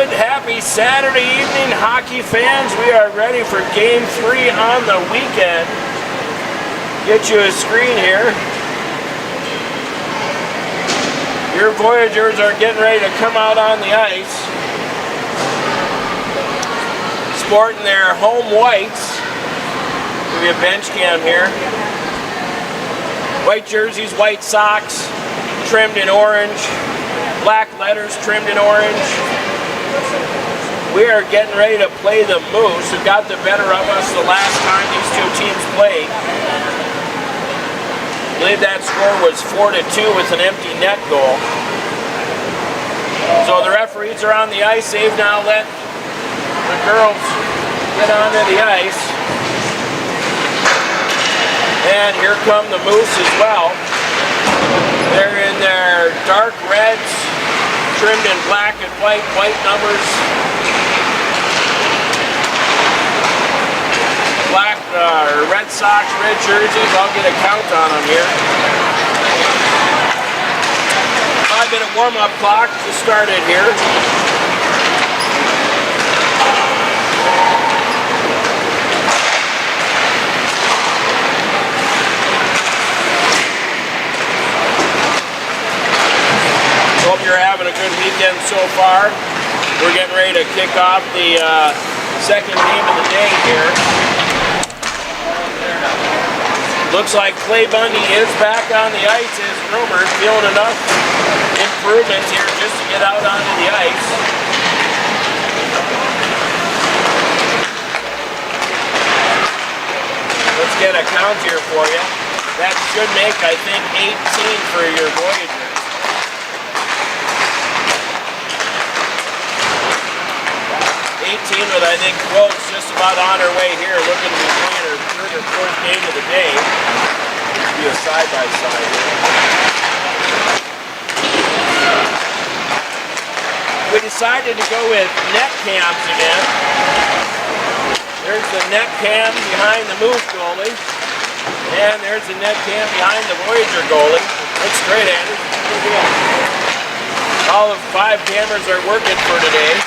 Good, happy Saturday evening, hockey fans. We are ready for Game 3 on the weekend. Get you a screen here. Your Voyageurs are getting ready to come out on the ice. Sporting their home whites. Give you a bench cam here. White jerseys, white socks, trimmed in orange. Black letters trimmed in orange. We are getting ready to play the Moose, who got the better of us the last time these two teams played. I believe that score was 4-2 with an empty net goal. So the referees are on the ice. They've now let the girls get onto the ice. And here come the Moose as well. They're in their dark reds, trimmed in black and white numbers. Black Red Sox, red jerseys. I'll get a count on them here. 5-minute warm-up clock just started here. Hope you're having a good weekend so far. We're getting ready to kick off the second game of the day here. Looks like Clay Bundy is back on the ice as rumored, feeling enough improvement here just to get out onto the ice. Let's get a count here for you. That should make, I think, 18 for your Voyageurs. 18 with, I think, Quote's just about on her way here, looking to be playing her third or fourth game of the day. Be a side-by-side here. We decided to go with net cams again. There's the net cam behind the Moose goalie. And there's the net cam behind the Voyager goalie. Looks great, Andy. All of 5 cameras are working for today.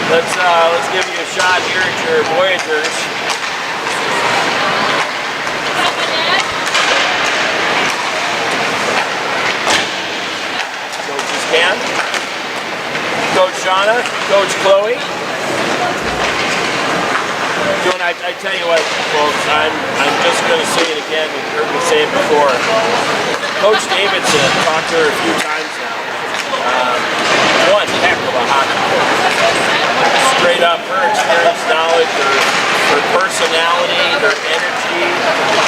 Let's give you a shot here at your Voyageurs. Coaches Ken, Coach Shauna, Coach Chloe. Joan, I tell you what, folks, I'm just going to say it again. You've heard me say it before. Coach Davidson, I've talked to her a few times now. One heck of a hockey coach. Straight up, her experience, knowledge, her personality, her energy,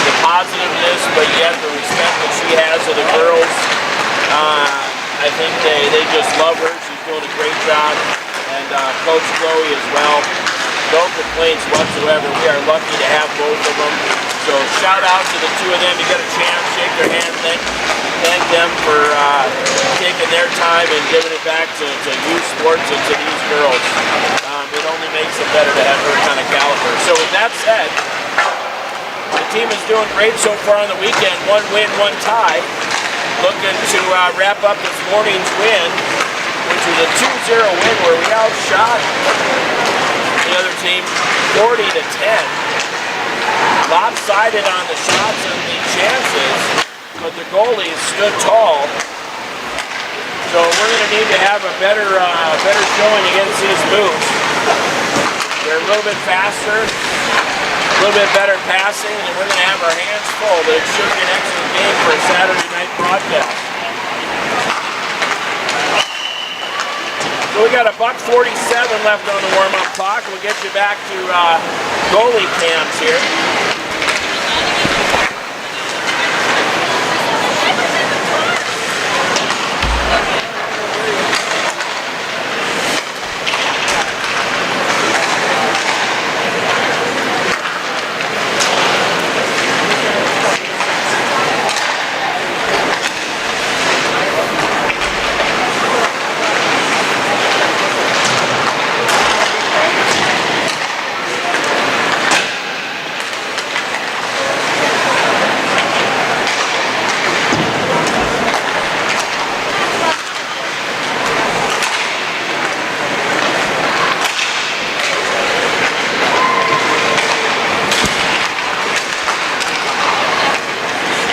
the positiveness, but yet the respect that she has of the girls. I think they just love her. She's doing a great job. And Coach Chloe as well. No complaints whatsoever. We are lucky to have both of them. So shout out to the two of them. You get a chance, shake their hand, thank them for taking their time and giving it back to youth sports and to these girls. It only makes it better to have her kind of caliber. So with that said, the team is doing great so far on the weekend. 1 win, 1 tie. Looking to wrap up this morning's win, which was a 2-0 win where we outshot the other team 40-10. Lopsided on the shots and the chances, but the goalies stood tall. So we're going to need to have a better showing against these Moose. They're a little bit faster, a little bit better passing, and we're going to have our hands full. But it should be an excellent game for a Saturday night broadcast. So we got a $1:47 left on the warm-up clock. We'll get you back to goalie cams here.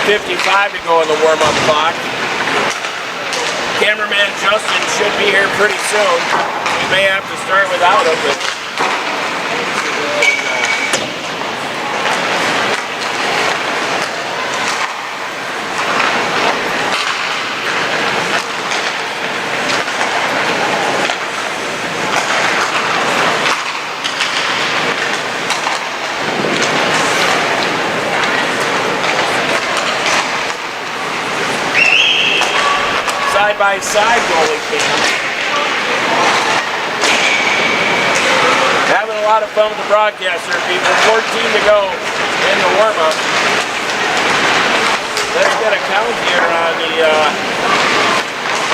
1:55 to go in the warm-up clock. Cameraman Justin should be here pretty soon. We may have to start without him, but side-by-side goalie cam. Having a lot of fun with the broadcaster, people. 14 to go in the warm-up. Let's get a count here on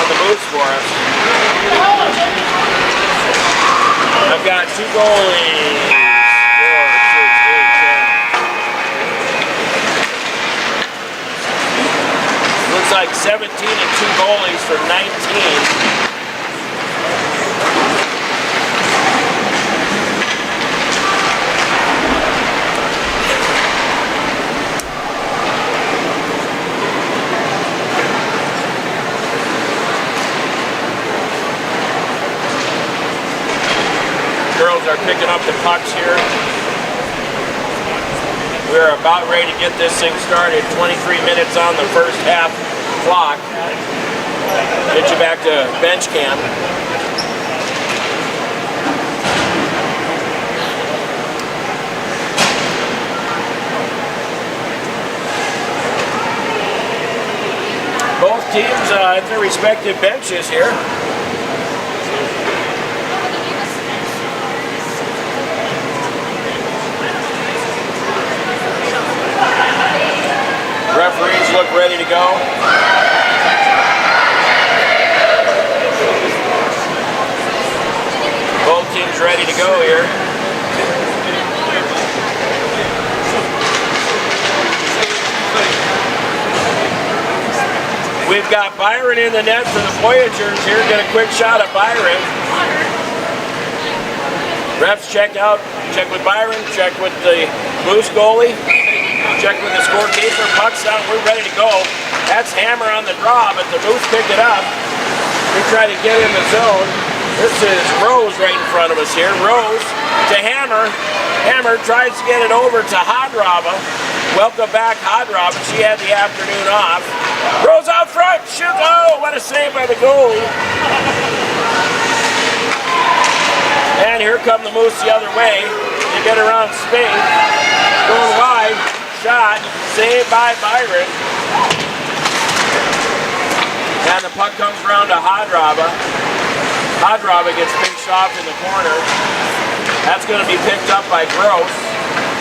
the moves for us. I've got 2 goalies. 4, 6, 8, 10. Looks like 17 and 2 goalies for 19. Girls are picking up the pucks here. We're about ready to get this thing started. 23 minutes on the first half clock. Get you back to bench cam. Both teams at their respective benches here. Referees look ready to go. Both teams ready to go here. We've got Byron in the net for the Voyageurs here. Get a quick shot at Byron. Refs check with Byron, check with the Moose goalie. Check with the scorekeeper, puck's down, we're ready to go. That's Hammer on the draw, but the Moose picked it up. We try to get in the zone. This is Rose right in front of us here. Rose to Hammer. Hammer tries to get it over to Hadrava. Welcome back, Hadrava. She had the afternoon off. Rose out front, shoot, oh, what a save by the goalie. And here come the Moose the other way. They get around Spain. Going wide. Shot, saved by Byron. And the puck comes around to Hadrava. Hadrava gets pinched off in the corner. That's going to be picked up by Gross.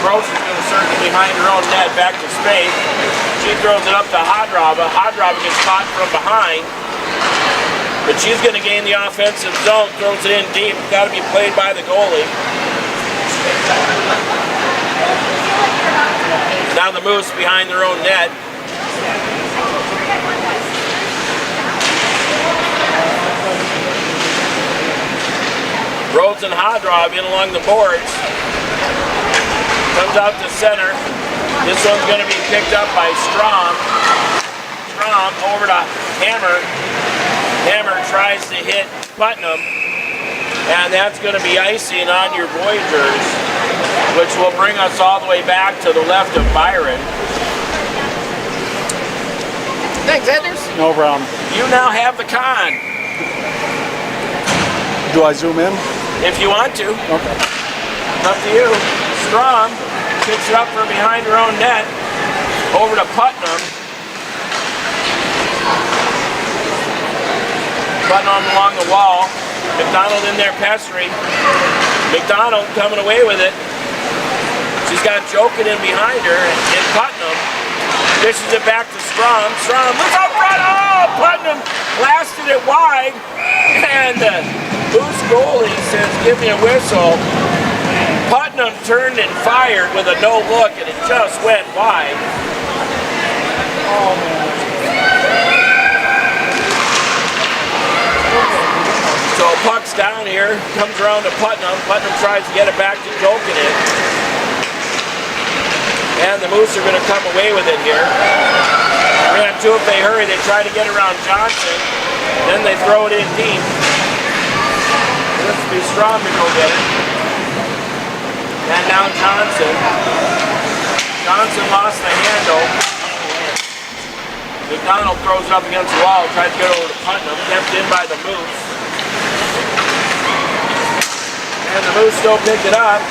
Gross is going to circle behind her own net back to Spain. She throws it up to Hadrava. Hadrava gets caught from behind. But she's going to gain the offensive zone, throws it in deep. Got to be played by the goalie. Now the Moose behind their own net. Rhodes and Hadrava in along the boards. Comes out to center. This one's going to be picked up by Strom. Strom over to Hammer. Hammer tries to hit Putnam. And that's going to be icing on your Voyageurs, which will bring us all the way back to the left of Byron. Thanks, Anders. No problem. You now have the con. Do I zoom in? If you want to. Okay. Up to you. Strom picks it up from behind her own net. Over to Putnam. Putnam along the wall. McDonald in there pestering. McDonald coming away with it. She's got Jokin in behind her, and Putnam dishes it back to Strom. Strom looks out front. Oh, Putnam blasted it wide, and the Moose goalie says, "Give me a whistle." Putnam turned and fired with a no look, and it just went wide. Oh man. So puck's down here, comes around to Putnam. Putnam tries to get it back to Jokin. And the Moose are going to come away with it here. And two, if they hurry, they try to get around Johnson. Then they throw it in deep. This would be strong to go get it. And now Johnson. Johnson lost the handle. McDonald throws it up against the wall, tries to get over to Putnam, kept in by the Moose. And the Moose still picked it up,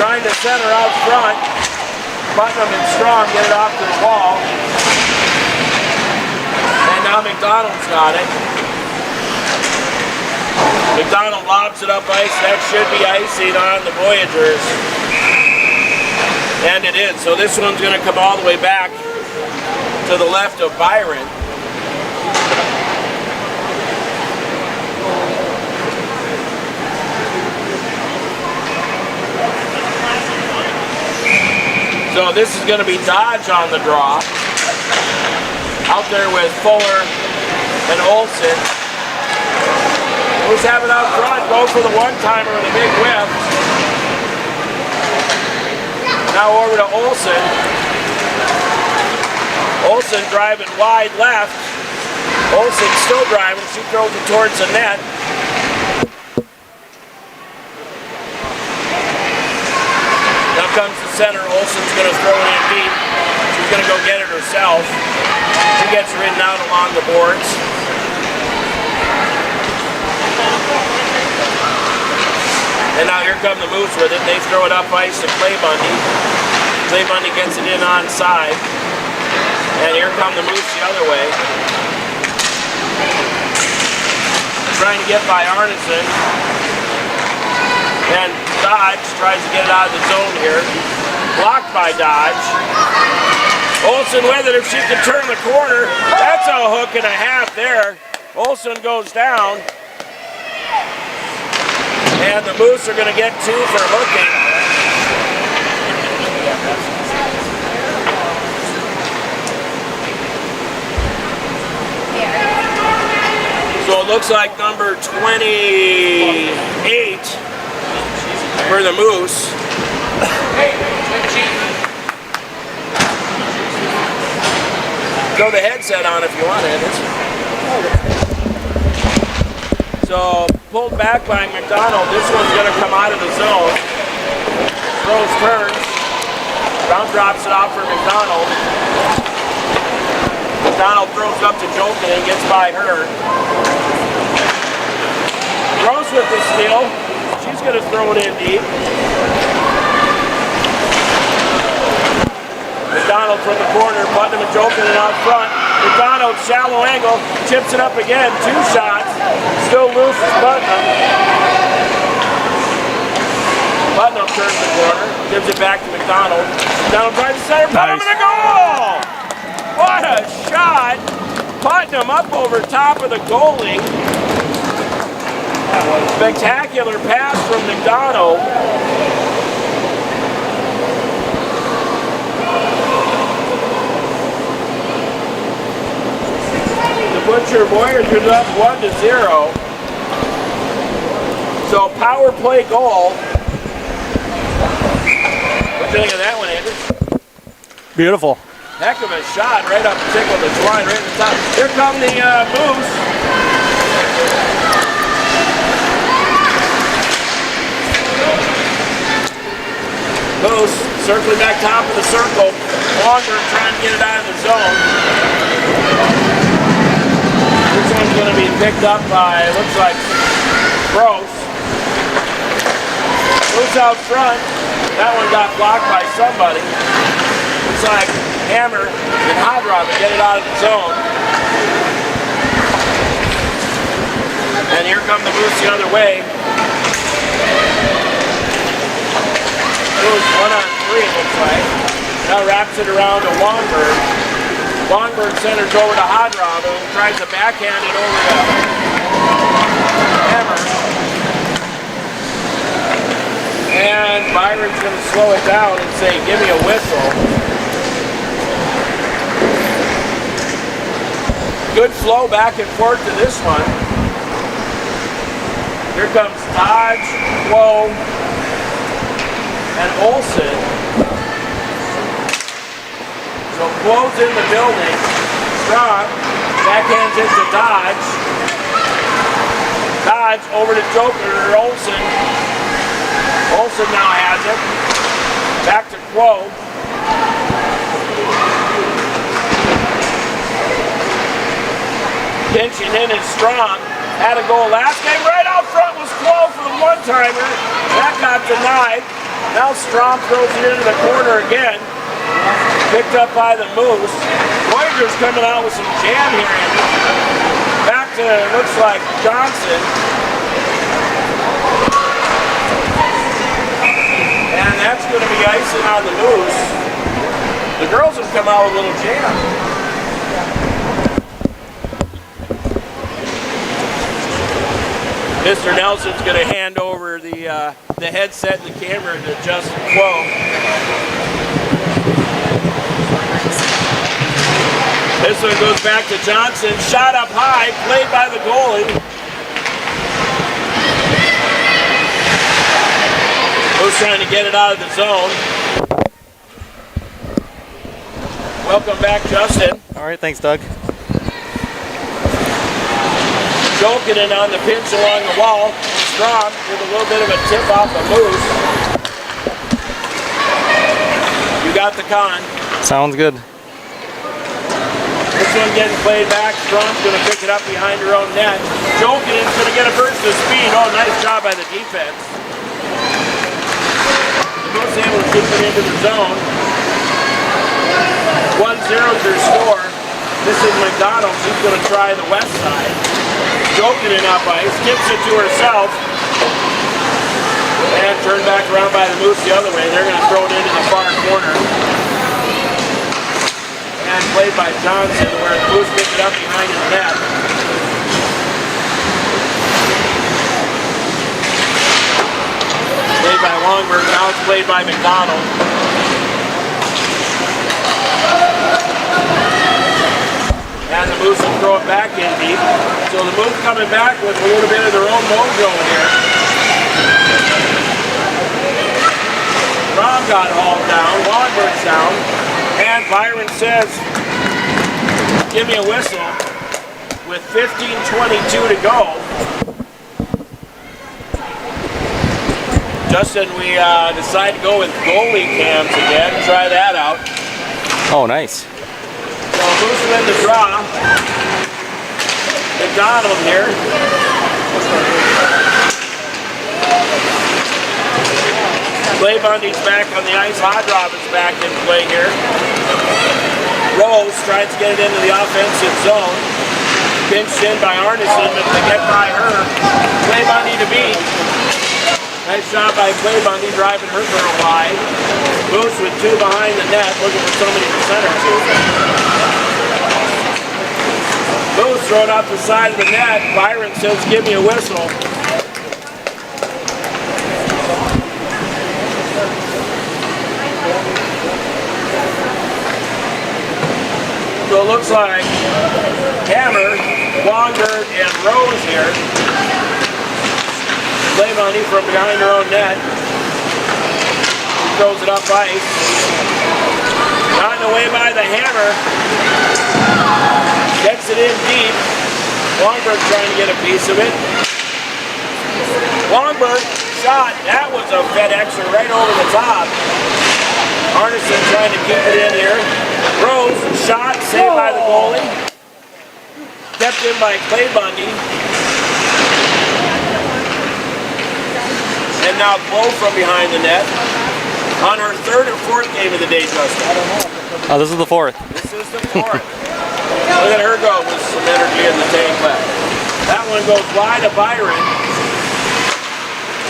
trying to center out front. Putnam and Strong get it off to the wall. And now McDonald's got it. McDonald lobs it up ice. That should be icing on the Voyageurs. And it is. So this one's going to come all the way back to the left of Byron. So this is going to be Dodge on the draw. Out there with Fuller and Olsen. Who's having out front? Go for the one-timer with a big whip. Now over to Olsen. Olsen driving wide left. Olsen still driving. She throws it towards the net. Now comes the center. Olsen's going to throw it in deep. She's going to go get it herself. She gets ridden out along the boards. And now here come the Moose with it. They throw it up ice to Clay Bundy. Clay Bundy gets it in onside. And here come the Moose the other way. Trying to get by Arneson. And Dodge tries to get it out of the zone here. Blocked by Dodge. Olsen with it if she can turn the corner. That's a hook and a half there. Olsen goes down. And the Moose are going to get two for hooking. So it looks like number 28 for the Moose. Throw the headset on if you want it. So pulled back by McDonald. This one's going to come out of the zone. Throws turns. Brown drops it off for McDonald. McDonald throws it up to Jolkin and gets by her. Gross with the steal. She's going to throw it in deep. McDonald from the corner, Putnam and Jolkin out front. McDonald, shallow angle, chips it up again, two shots. Still loose is Putnam. Putnam turns the corner, gives it back to McDonald. McDonald tries to center, Putnam in the goal! What a shot! Putnam up over top of the goalie. Spectacular pass from McDonald. The Butcher Voyageurs up 1-0. So power play goal. What do you think of that one, Andrew? Beautiful. Heck of a shot right up the tickle of the twine, right at the top. Here come the Moose. Moose circling back top of the circle. Longer trying to get it out of the zone. This one's going to be picked up by, looks like, Gross. Moose out front. That one got blocked by somebody. Looks like Hammer and Hodrod to get it out of the zone. And here come the Moose the other way. Moose 1-on-3 it looks like. Now wraps it around to Longberg. Longberg centers over to Hodrod, who tries to backhand it over to Hammer. And Byron's going to slow it down and say, give me a whistle. Good flow back and forth to this one. Here comes Dodge, Woe, and Olsen. So Woe's in the building. draw. Backhands it to Dodge. Dodge over to Joker Olsen. Olsen now has it. Back to Quo. Pinching in is Strong. Had a goal last game. Right out front was Quo for the one-timer. That got denied. Now Strom throws it into the corner again. Picked up by the Moose. Voyageurs coming out with some jam here. Back to, looks like Johnson. And that's going to be icing on the Moose. The girls have come out with a little jam. Mr. Nelson's going to hand over the headset and the camera to Justin Quo. This one goes back to Johnson. Shot up high, played by the goalie. Who's trying to get it out of the zone. Welcome back, Justin. All right, thanks, Doug. Jokinen on the pinch along the wall. Strom with a little bit of a tip off the Moose. You got the con. Sounds good. This one getting played back. Strom's going to pick it up behind her own net. Jokinen's going to get a burst of speed. Oh, nice job by the defense. The Moose able to keep it into the zone. 1-0 their score. This is McDonald. She's going to try the west side. Jokinen up ice, skips it to herself, and turned back around by the Moose the other way. They're going to throw it into the far corner. And played by Johnson, where the Moose picked it up behind his net. Played by Longberg, now it's played by McDonald. And the Moose will throw it back in deep. So the Moose coming back with a little bit of their own mojo here. Rom got hauled down, Longberg's down, and Byron says, give me a whistle with 15:22 to go. Justin, we decided to go with goalie cams again, try that out. Oh, nice. So Moose in the draw. McDonald here. Clay Bundy's back on the ice. Hodrop is back in play here. Rose tries to get it into the offensive zone. Pinched in by Arneson, but they get by her. Clay Bundy to beat. Nice job by Clay Bundy driving her girl wide. Moose with two behind the net, looking for somebody to center to. Moose thrown off the side of the net. Byron says, give me a whistle. So it looks like Hammer, Longberg, and Rose here. Play Bundy from behind her own net. He throws it up ice. Gotten away by the Hammer. Gets it in deep. Longberg trying to get a piece of it. Longberg shot. That was a FedExer right over the top. Arneson trying to keep it in here. Rose shot, saved by the goalie. Kept in by Clay Bundy. And now Blow from behind the net. On her third or fourth game of the day, Justin? I don't know. Oh, this is the fourth. This is the fourth. Look at her go with some energy in the tank left. That one goes wide of Byron.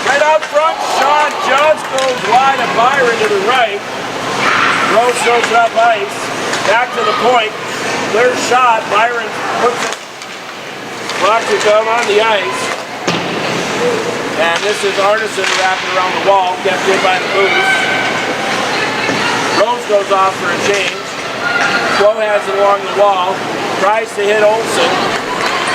Right out front, shot just goes wide of Byron to the right. Rose throws it up ice. Back to the point. Clear shot. Byron puts it. Blocks it down on the ice. And this is Arneson wrapping around the wall, kept in by the Moose. Rose goes off for a change. Flo has it along the wall. Tries to hit Olsen.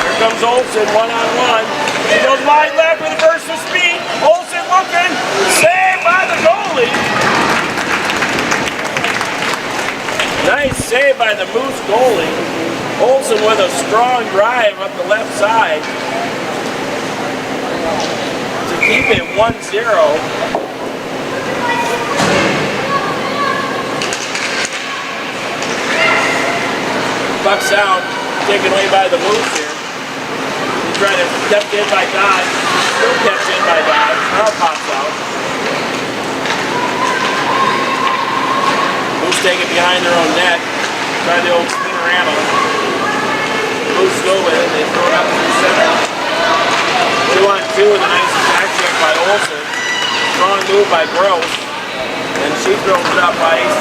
Here comes Olsen, one-on-one. She goes wide left with a burst of speed. Olsen looking. Saved by the goalie. Nice save by the Moose goalie. Olsen with a strong drive up the left side to keep it 1-0. Bucks out, taken away by the Moose here. He's trying to kept in by Dodge. Still kept in by Dodge. Now pops out. Moose taking behind their own net. Try the old spinorama. Moose go with it. They throw it up to the center. 2-on-2 with a nice back check by Olsen. Strong move by Gross. And she throws it up ice.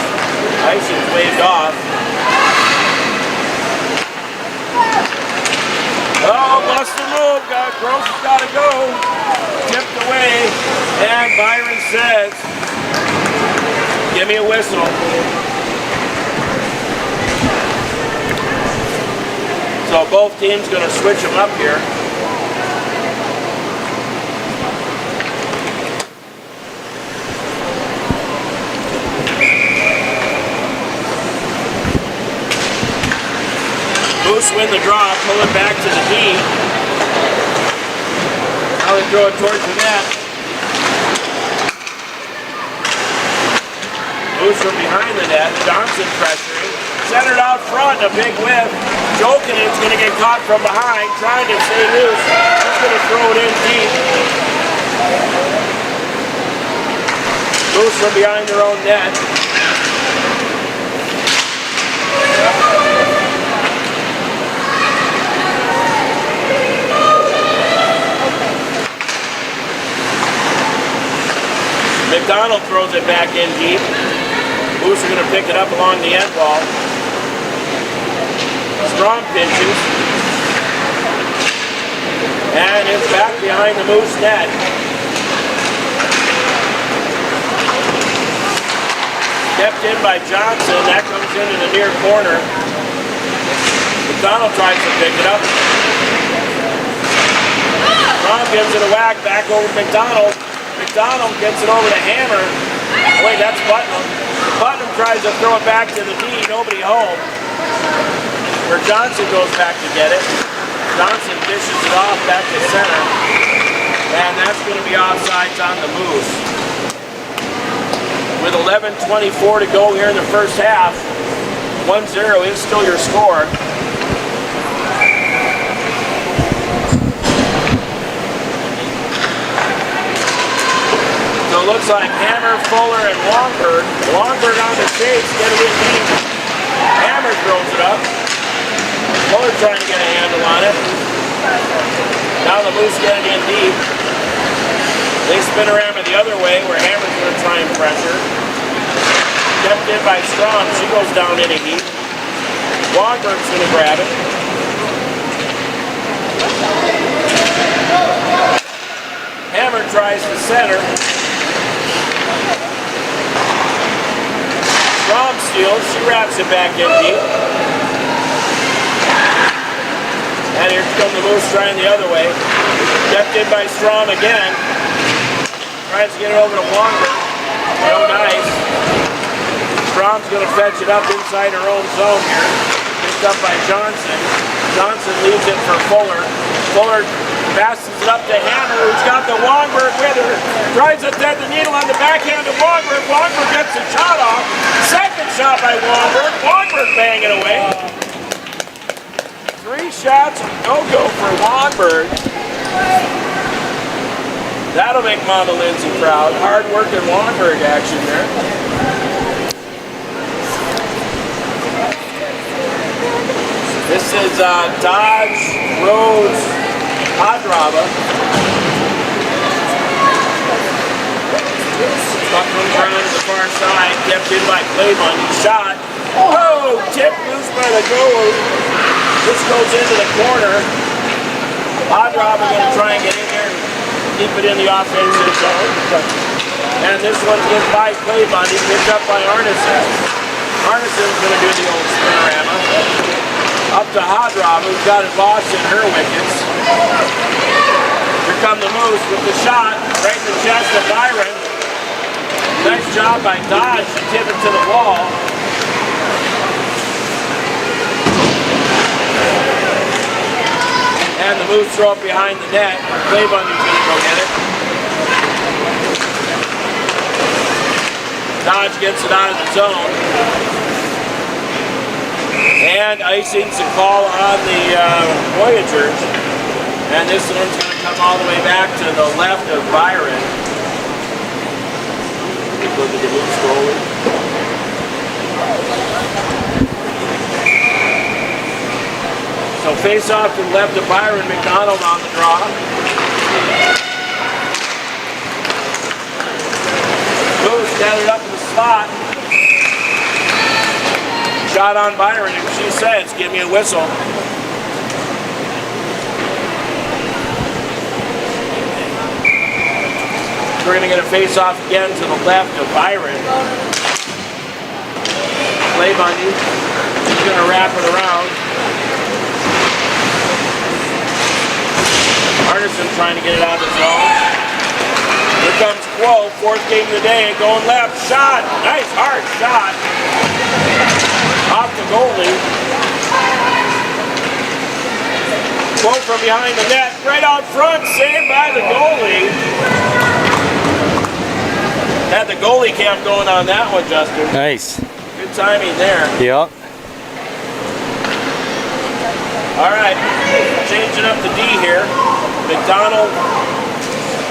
Ice is waved off. Oh, busted move. Gross has got to go. Tipped away. And Byron says, give me a whistle. So both teams going to switch them up here. Moose win the draw, pull it back to the D. Now they throw it towards the net. Moose from behind the net. Johnson pressuring. Centered out front, a big whiff. Jokinen's going to get caught from behind, trying to stay loose. He's going to throw it in deep. Moose from behind their own net. McDonald throws it back in deep. Moose are going to pick it up along the end wall. Strong pinches. And it's back behind the Moose net. Kept in by Johnson. That comes into the near corner. McDonald tries to pick it up. Strong gives it a whack back over McDonald. McDonald gets it over to Hammer. Oh, wait, that's Putnam. Putnam tries to throw it back to the D. Nobody home. Where Johnson goes back to get it. Johnson dishes it off back to center. And that's going to be offsides on the Moose. With 11:24 to go here in the first half, 1-0 is still your score. So it looks like Hammer, Fuller, and Longberg. Longberg on the chase, get it in deep. Hammer throws it up. Fuller trying to get a handle on it. Now the Moose get it in deep. They spin around the other way where Hammer's going to try and pressure. Kept in by Strom. She goes down in a heap. Longberg's going to grab it. Hammer tries to center. Strom steals. She wraps it back in deep. And here comes the Moose trying the other way. Kept in by Strom again. Tries to get it over to Longberg. No nice. Strom's going to fetch it up inside her own zone here. Picked up by Johnson. Johnson leaves it for Fuller. Fuller passes it up to Hammer, who's got the Longberg with her. Tries to thread the needle on the backhand of Longberg. Longberg gets the shot off. Second shot by Longberg. Longberg banging away. 3 shots, no go for Longberg. That'll make Mama Lindsay proud. Hard working Longberg action there. This is Dodge, Rhodes, Hadrava. Puck comes around to the far side, kept in by Claymont. He shot. Oh, tipped loose by the goalie. This goes into the corner. Hadrava going to try and get in there and keep it in the offensive zone. And this one gets by Claymont. He's picked up by Arneson. Arneson's going to do the old spinorama. Up to Hadrava, who's got it lost in her wickets. Here come the Moose with the shot. Right in the chest of Byron. Nice job by Dodge to tip it to the wall. And the Moose throw it behind the net. Clay Bundy's going to go get it. Dodge gets it out of the zone. And icing's a call on the Voyageurs. And this one's going to come all the way back to the left of Byron. Look at the Moose goalie. So face off to the left of Byron, McDonald on the draw. Moose gathered up in the slot. Shot on Byron, and she says, give me a whistle. We're going to get a face off again to the left of Byron. Clay Bundy. He's going to wrap it around. Arneson trying to get it out of the zone. Here comes Quo, fourth game of the day, going left. Shot. Nice hard shot. Off the goalie. Quo from behind the net. Right out front. Saved by the goalie. Had the goalie cam going on that one, Justin. Nice. Good timing there. Yep. All right, changing up the D here. McDonald,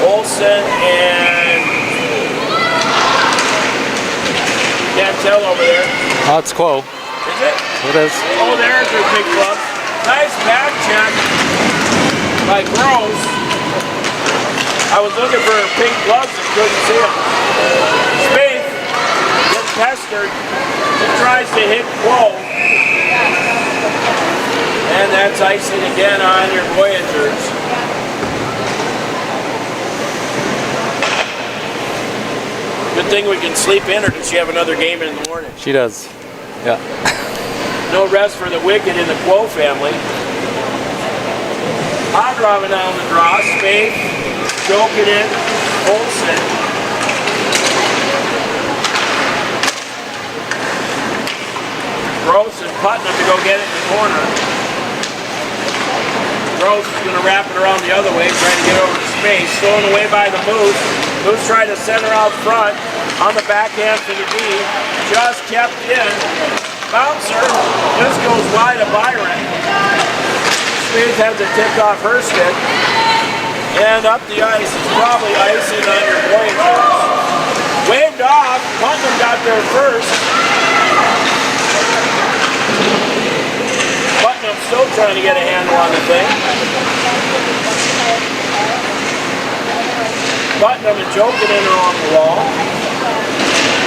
Olsen, and can't tell over there. Oh, it's Quo. Is it? It is. Oh, there's her big glove. Nice back check by Gross. I was looking for pink gloves and couldn't see them. Spaeth gets pestered. He tries to hit Quo. And that's icing again on your Voyageurs. Good thing we can sleep in, or does she have another game in the morning? She does. Yeah. No rest for the wicked in the Quo family. Hodrobin on the draw. Spaeth, joking in, Olsen. Gross and Putnam to go get it in the corner. Gross is going to wrap it around the other way, trying to get over to space. Thrown away by the Moose. Moose trying to center out front on the backhand to the D. Just kept in. Bouncer just goes wide of Byron. Spaeth has it tipped off her stick. And up the ice is probably icing on your Voyageurs. Waved off. Putnam got there first. Putnam still trying to get a handle on the thing. Putnam and joking in on the wall.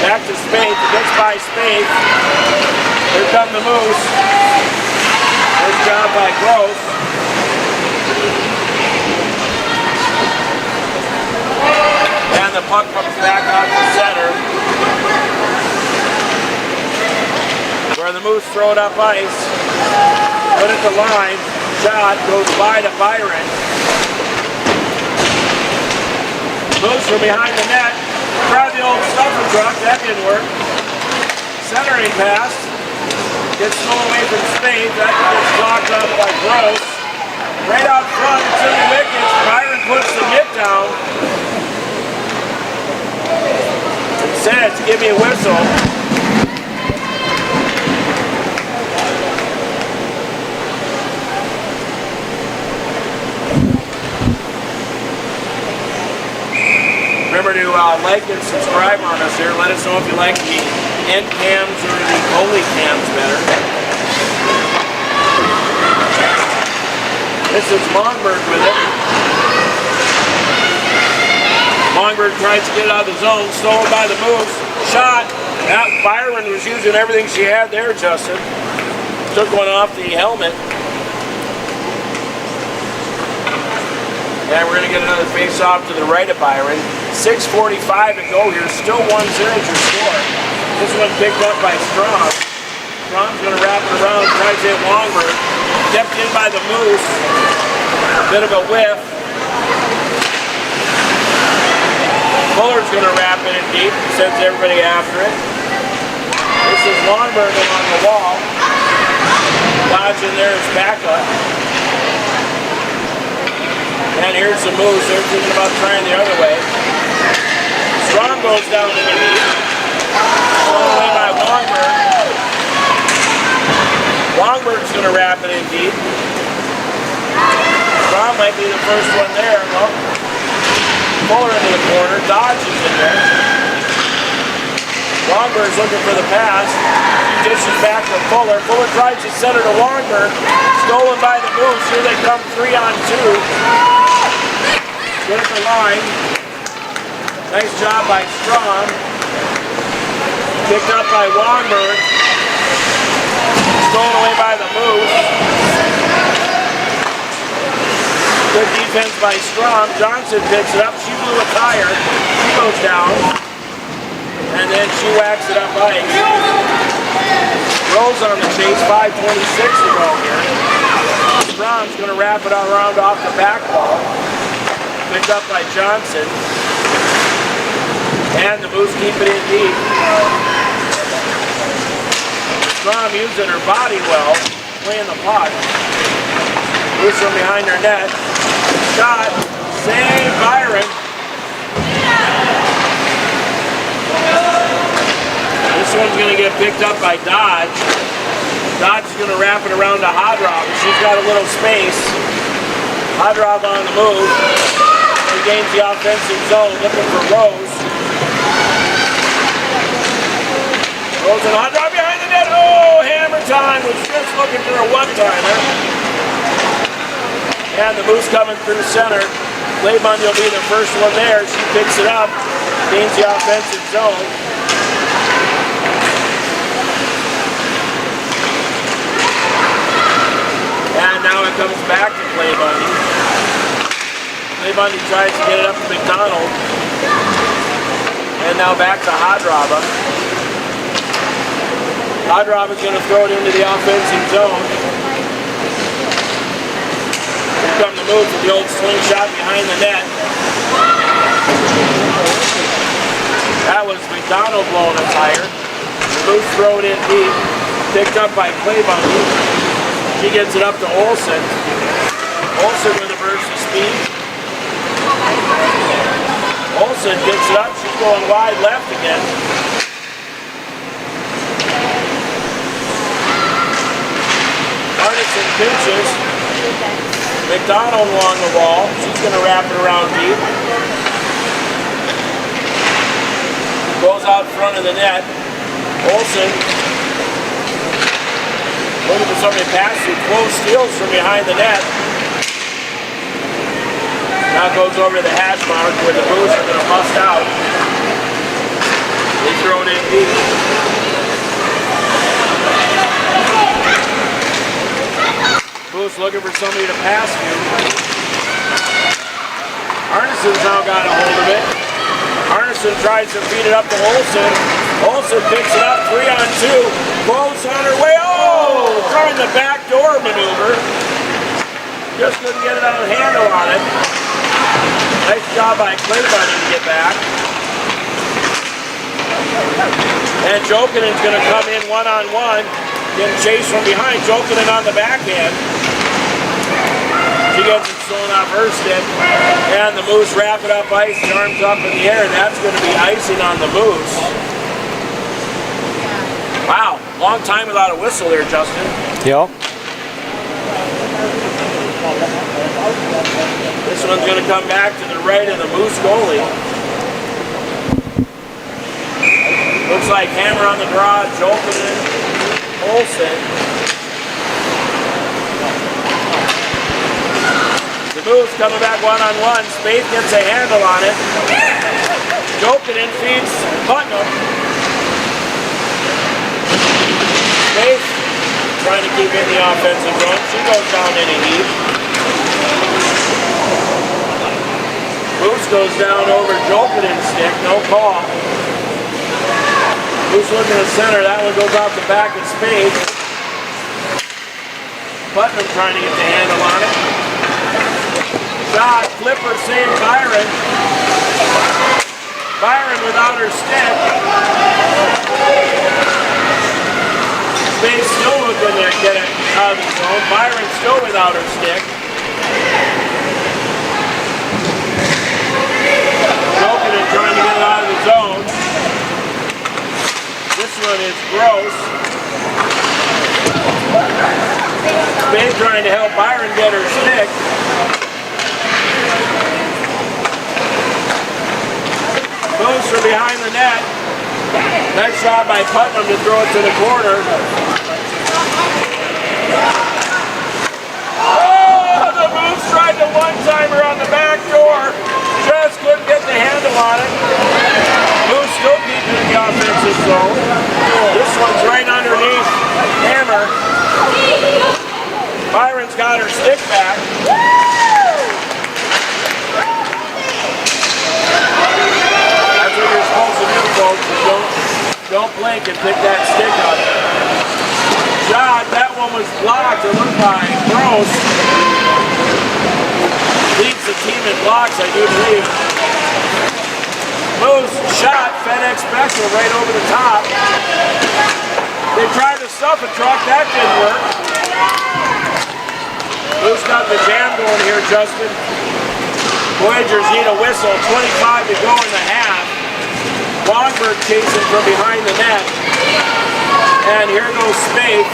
Back to Spaeth. It gets by Spaeth. Here come the Moose. Good job by Gross. And the puck comes back out to center. Where the Moose throw it up ice. Put it to line. Shot goes by to Byron. Moose from behind the net. Tried the old stuffer truck. That didn't work. Centering pass. Gets thrown away from Spaeth. That gets blocked up by Gross. Right out front. It's in the wickets. Byron puts the mitt down. And says, give me a whistle. Remember to like and subscribe on us here. Let us know if you like the end cams or the goalie cams better. This is Longberg with it. Longberg tries to get it out of the zone. Stolen by the Moose. Shot. Now Byron was using everything she had there, Justin. Took one off the helmet. And we're going to get another face-off to the right of Byron. 6:45 to go here. Still 1-0 your score. This one picked up by Strong. Strong's going to wrap it around. Tries to hit Longberg. Kept in by the Moose. Bit of a whiff. Fuller's going to wrap it in deep. Sends everybody after it. This is Longberg on the wall. Dodge in there is backup. And here's the moose. They're thinking about trying the other way. Strong goes down to the knee. Thrown away by Longberg. Longberg's going to wrap it in deep. Strong might be the first one there. Well, Fuller into the corner. Dodge is in there. Longberg's looking for the pass. He dishes back to Fuller. Fuller tries to center to Longberg. Stolen by the Moose. Here they come 3-on-2. Good at the line. Nice job by Strong. Picked up by Longberg. Stolen away by the Moose. Good defense by Strong. Johnson picks it up. She blew a tire. She goes down. And then she whacks it up ice. Rose on the chase, 5:26 to go here. Strong's going to wrap it around off the back wall. Picked up by Johnson. And the Moose keep it in deep. Strong using her body well, playing the puck. Moose from behind her net. Shot. Save Byron. This one's going to get picked up by Dodge. Dodge is going to wrap it around to Hodrob. She's got a little space. Hodrob on the move. She gains the offensive zone, looking for Rose. Rose and Hodrob behind the net. Oh, hammer time. Was just looking for a one-timer. And the Moose coming through center. Claybund will be the first one there. She picks it up, gains the offensive zone. And now it comes back to Claybundy. Claybundy tries to get it up to McDonald. And now back to Hodroba. Hodroba's going to throw it into the offensive zone. Here come the Moose with the old slingshot behind the net. That was McDonald blowing a tire. The Moose throw it in deep. Picked up by Claybundy. She gets it up to Olsen. Olsen with a burst of speed. Olsen gets it up. She's going wide left again. Arneson pinches. McDonald along the wall. She's going to wrap it around deep. Goes out front of the net. Olsen looking for somebody to pass through. Close steals from behind the net. Now goes over to the hash mark where the Moose are going to bust out. They throw it in deep. Moose looking for somebody to pass to. Arneson's now got a hold of it. Arneson tries to feed it up to Olsen. Olsen picks it up, 3-on-2. Close on her way. Oh! Trying the backdoor maneuver. Just couldn't get it on a handle on it. Nice job by Claybundy to get back. And Jokinen's going to come in one-on-one. Getting chased from behind. Jokinen on the backhand. She gets it stolen off her stick. And the Moose wrap it up ice. The arms up in the air. That's going to be icing on the Moose. Wow, long time without a whistle there, Justin. Yep. This one's going to come back to the right of the Moose goalie. Looks like hammer on the draw, Jokinen, Olsen. The Moose coming back one-on-one. Spaeth gets a handle on it. Jokinen feeds Putnam. Spaeth trying to keep in the offensive zone. She goes down in a heap. Moose goes down over Jokinen's stick. No call. Moose looking at center. That one goes off the back of Spaeth. Putnam trying to get the handle on it. Shot. Flipper save Byron. Byron without her stick. Spaeth still looking to get it out of the zone. Byron still without her stick. one is gross. Spain trying to help Byron get her stick. Moves from behind the net. Nice shot by Putnam to throw it to the corner. Oh, the Moose tried to one-timer on the back door. Just couldn't get the handle on it. Moose still keeping in the offensive zone. This one's right underneath Hammer. Byron's got her stick back. That's what you're supposed to do, folks. Don't blink and pick that stick up. Shot, that one was blocked. It looked like Gross. Leads the team in blocks, I do believe. Moose shot, FedEx Special right over the top. They tried to stuff a truck, that didn't work. Moose got the jam going here, Justin. Voyageurs need a whistle, 25 to go in the half. Longberg chasing from behind the net. And here goes Spade.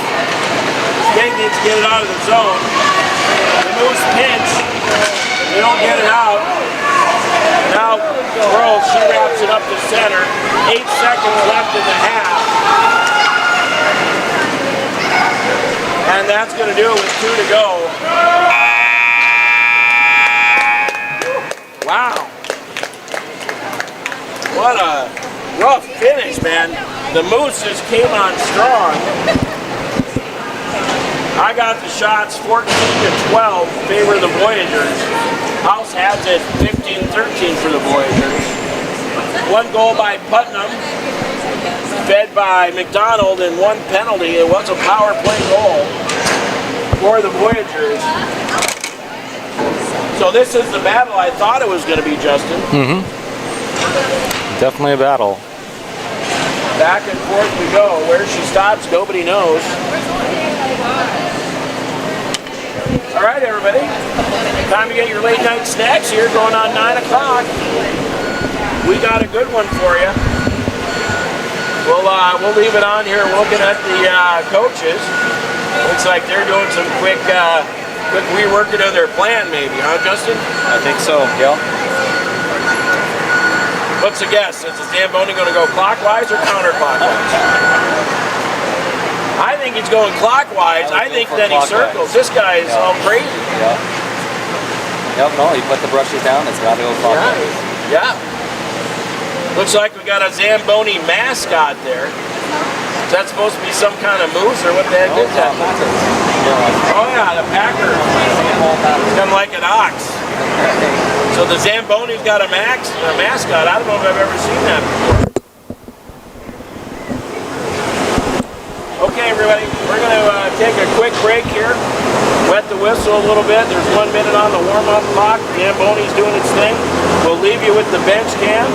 Spade needs to get it out of the zone. The Moose pinch. They don't get it out. Now, Gross, she wraps it up to center. 8 seconds left in the half. And that's going to do it with 2 to go. Wow. What a rough finish, man. The Moose just came on strong. I got the shots 14 to 12 in favor of the Voyageurs. House has it 15-13 for the Voyageurs. 1 goal by Putnam, fed by McDonald, and 1 penalty. It was a power play goal for the Voyageurs. So this is the battle I thought it was going to be, Justin. Definitely a battle. Back and forth we go. Where she stops, nobody knows. All right, everybody. Time to get your late night snacks here, going on 9 o'clock. We got a good one for you. We'll leave it on here looking at the coaches. Looks like they're doing some quick reworking of their plan, maybe, huh, Justin? I think so, yeah. What's the guess? Is the Zamboni going to go clockwise or counterclockwise? I think he's going clockwise. I think then he circles. This guy is all crazy. Yeah. Yep, no, you put the brushes down, it's got to go clockwise. Yeah. Looks like we got a Zamboni mascot there. Is that supposed to be some kind of moose or what the heck is that? Oh yeah, the Packer. It's kind of like an ox. So the Zamboni's got a mascot. I don't know if I've ever seen that before. Okay, everybody, we're going to take a quick break here. Wet the whistle a little bit. There's 1 minute on the warm-up clock. Zamboni's doing its thing. We'll leave you with the bench cam,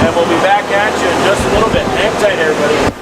and we'll be back at you in just a little bit. Hang tight, everybody.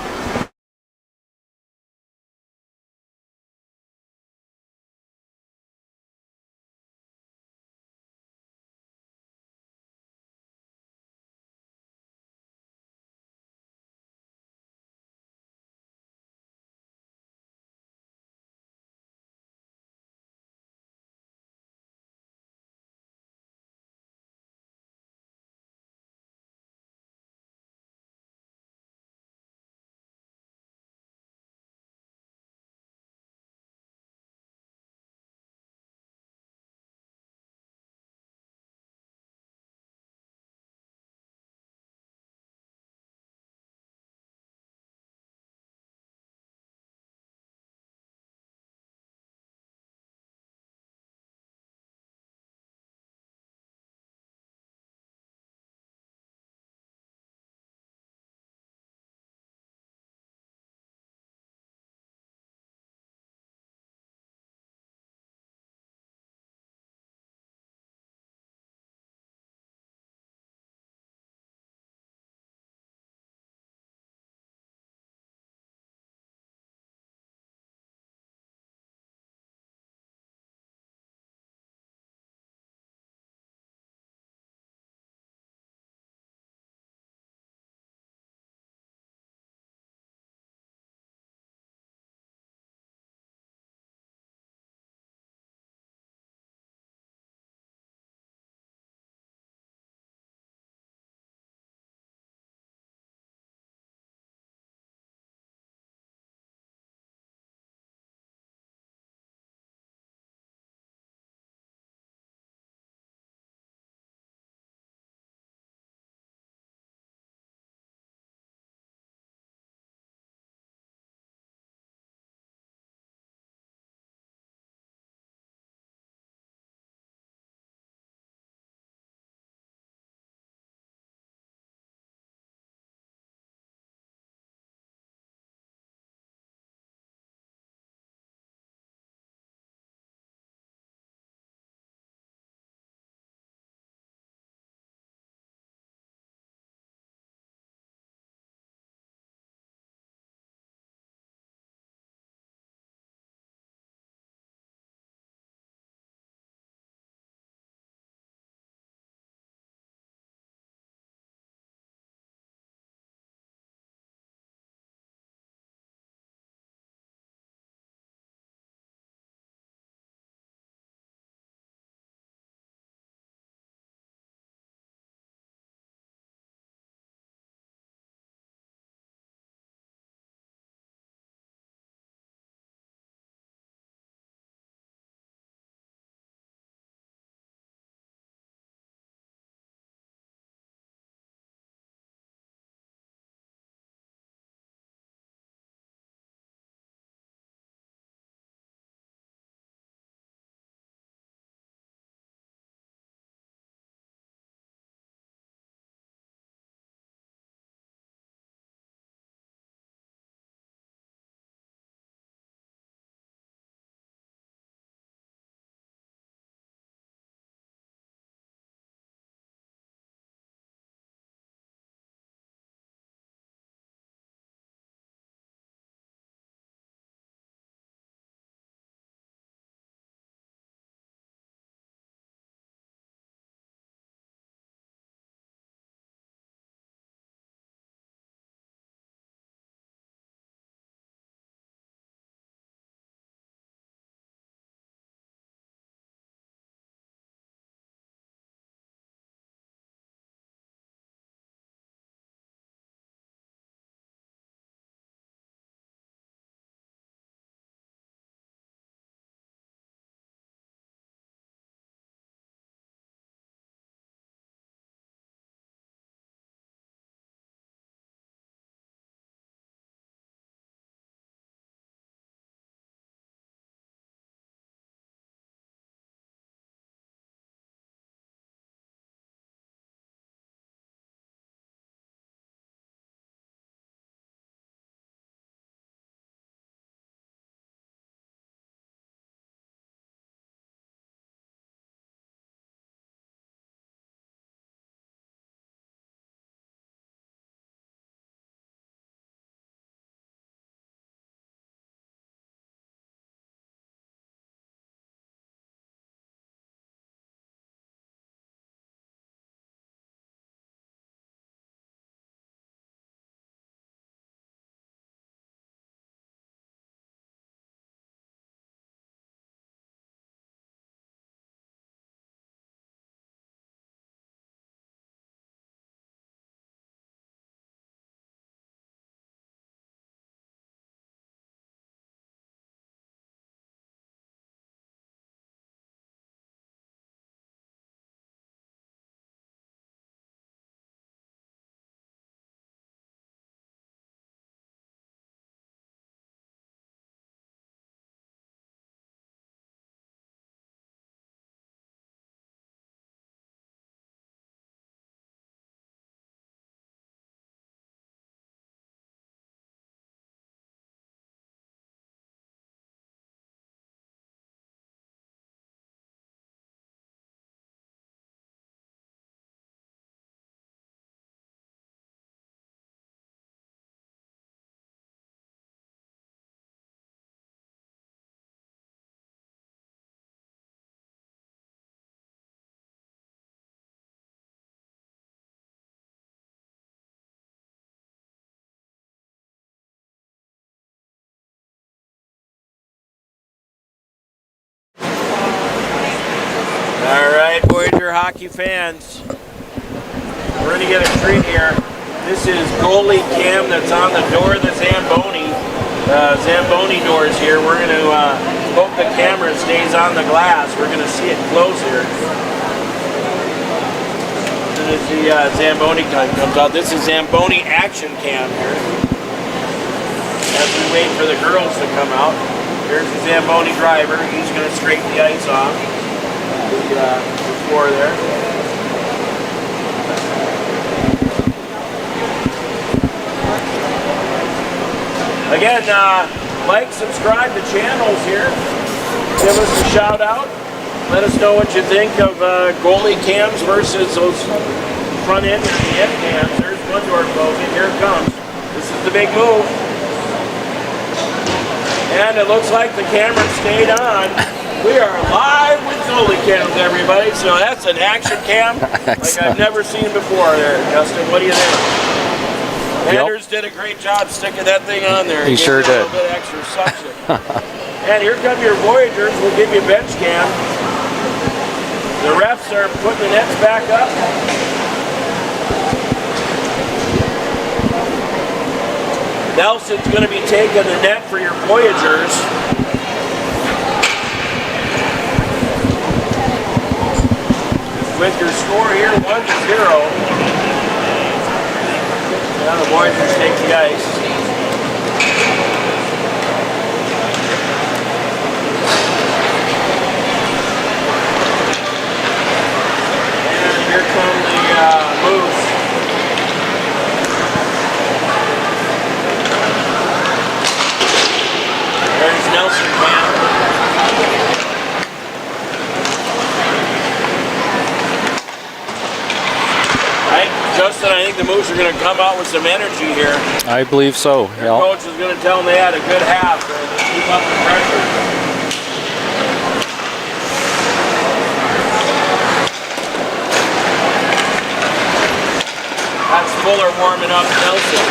Voyager hockey fans, we're going to get a treat here. This is goalie cam that's on the door of the Zamboni. Zamboni doors here. We're going to hope the camera stays on the glass. We're going to see it close here. As soon as the Zamboni time comes out. This is Zamboni action cam here. As we wait for the girls to come out. Here's the Zamboni driver. He's going to straighten the ice off the floor there. Again, like, subscribe to channels here. Give us a shout out. Let us know what you think of goalie cams versus those front end and the end cams. There's one door closing. Here it comes. This is the big move. And it looks like the camera stayed on. We are live with goalie cams, everybody. So that's an action cam like I've never seen before there. Justin, what do you think? Anders did a great job sticking that thing on there. He sure did. A little bit extra suction. And here come your Voyageurs. We'll give you a bench cam. The refs are putting the nets back up. Nelson's going to be taking the net for your Voyageurs. With your score here, 1-0. Now the Voyageurs take the ice. And here come the Moose. There's Nelson Camp. Justin, I think the Moose are going to come out with some energy here. I believe so. Their coach is going to tell them they had a good half to keep up the pressure. That's Fuller warming up Nelson.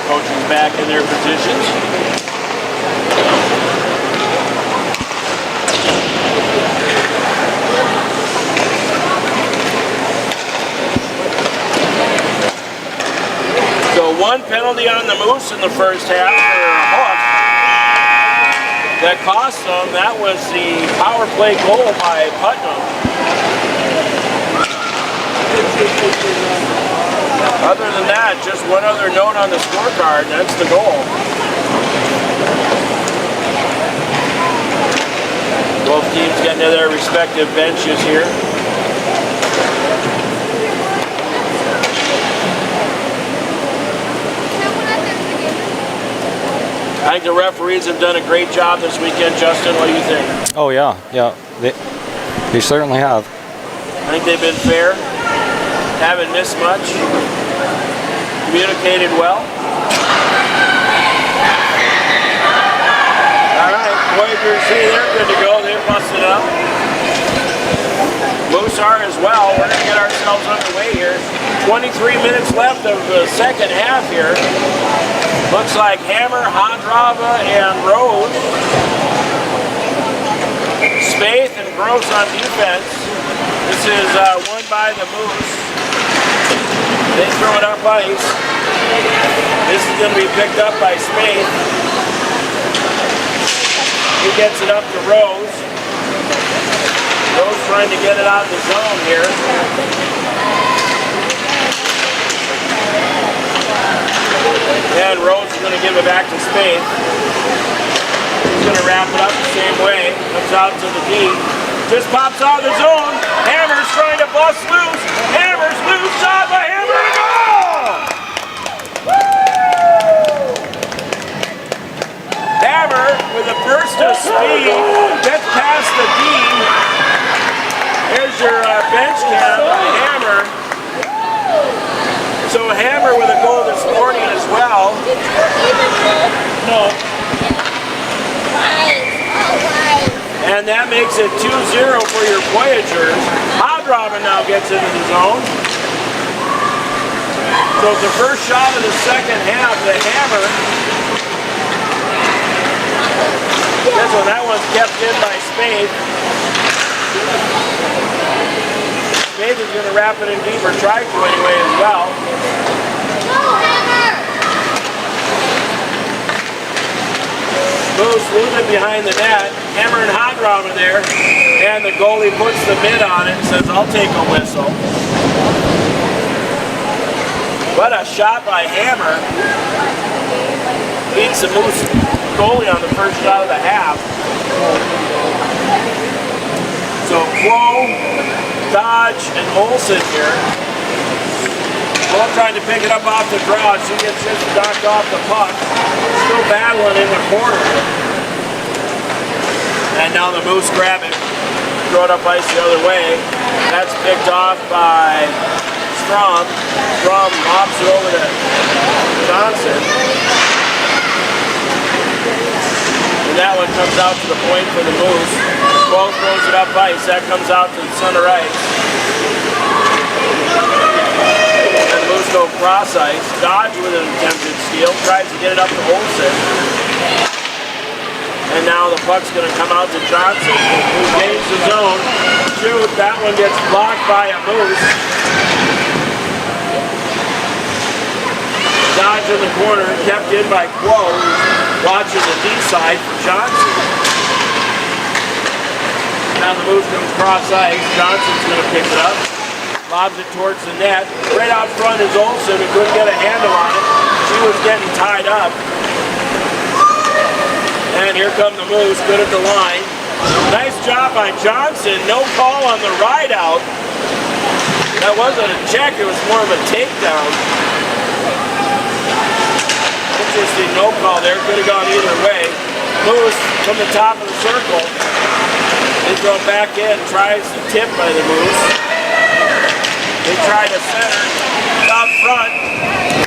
Coaches back in their positions. So one penalty on the Moose in the first half for a hook. That cost them. That was the power play goal by Putnam. Other than that, just one other note on the scorecard, that's the goal. Both teams getting to their respective benches here. I think the referees have done a great job this weekend. Justin, what do you think? Oh yeah, they certainly have. I think they've been fair, haven't missed much, communicated well. All right, Voyageurs, see, they're good to go. They've busted up. Moose are as well. We're going to get ourselves underway here. 23 minutes left of the second half here. Looks like Hammer, Hondrava, and Rose. Spaeth and Gross on defense. This is won by the Moose. They throw it up ice. This is going to be picked up by Spaeth. He gets it up to Rose. Rose trying to get it out of the zone here. And Rose is going to give it back to Spaeth. He's going to wrap it up the same way. Comes out to the D. Just pops out of the zone. Hammer's trying to bust loose. Hammer's loose. Shot by Hammer and goal! Hammer with a burst of speed. Gets past the D. Here's your bench cam on Hammer. So Hammer with a goal this morning as well. No. And that makes it 2-0 for your Voyageurs. How Hardrobin now gets into the zone. So it's the first shot of the second half, the hammer. This one, that one's kept in by Spade. Spade is going to wrap it in deep, or try to anyway as well. Moose moves it behind the net. Hammer and Hardrobin there. And the goalie puts the mid on it and says, I'll take a whistle. What a shot by Hammer. Beats the Moose goalie on the first shot of the half. So Quo, Dodge, and Olsen here. Quo trying to pick it up off the draw. She gets just knocked off the puck. Still battling in the corner. And now the Moose grab it. Throw it up ice the other way. That's picked off by Strom. Strom lobs it over to Johnson. And that one comes out to the point for the Moose. Quo throws it up ice. That comes out to the center ice. And the Moose go cross ice. Dodge with an attempted steal. Tries to get it up to Olsen. And now the puck's going to come out to Johnson, who gains the zone. Shoot, that one gets blocked by a Moose. Dodge in the corner, kept in by Quo, watching the D side for Johnson. Now the Moose comes cross ice. Johnson's going to pick it up. Lobs it towards the net. Right out front is Olsen, who couldn't get a handle on it. She was getting tied up. And here come the Moose, good at the line. Nice job by Johnson. No call on the ride out. That wasn't a check, it was more of a takedown. Interesting no call there, could have gone either way. Moose from the top of the circle. They throw back in, tries to tip by the Moose. They try to center. Out front.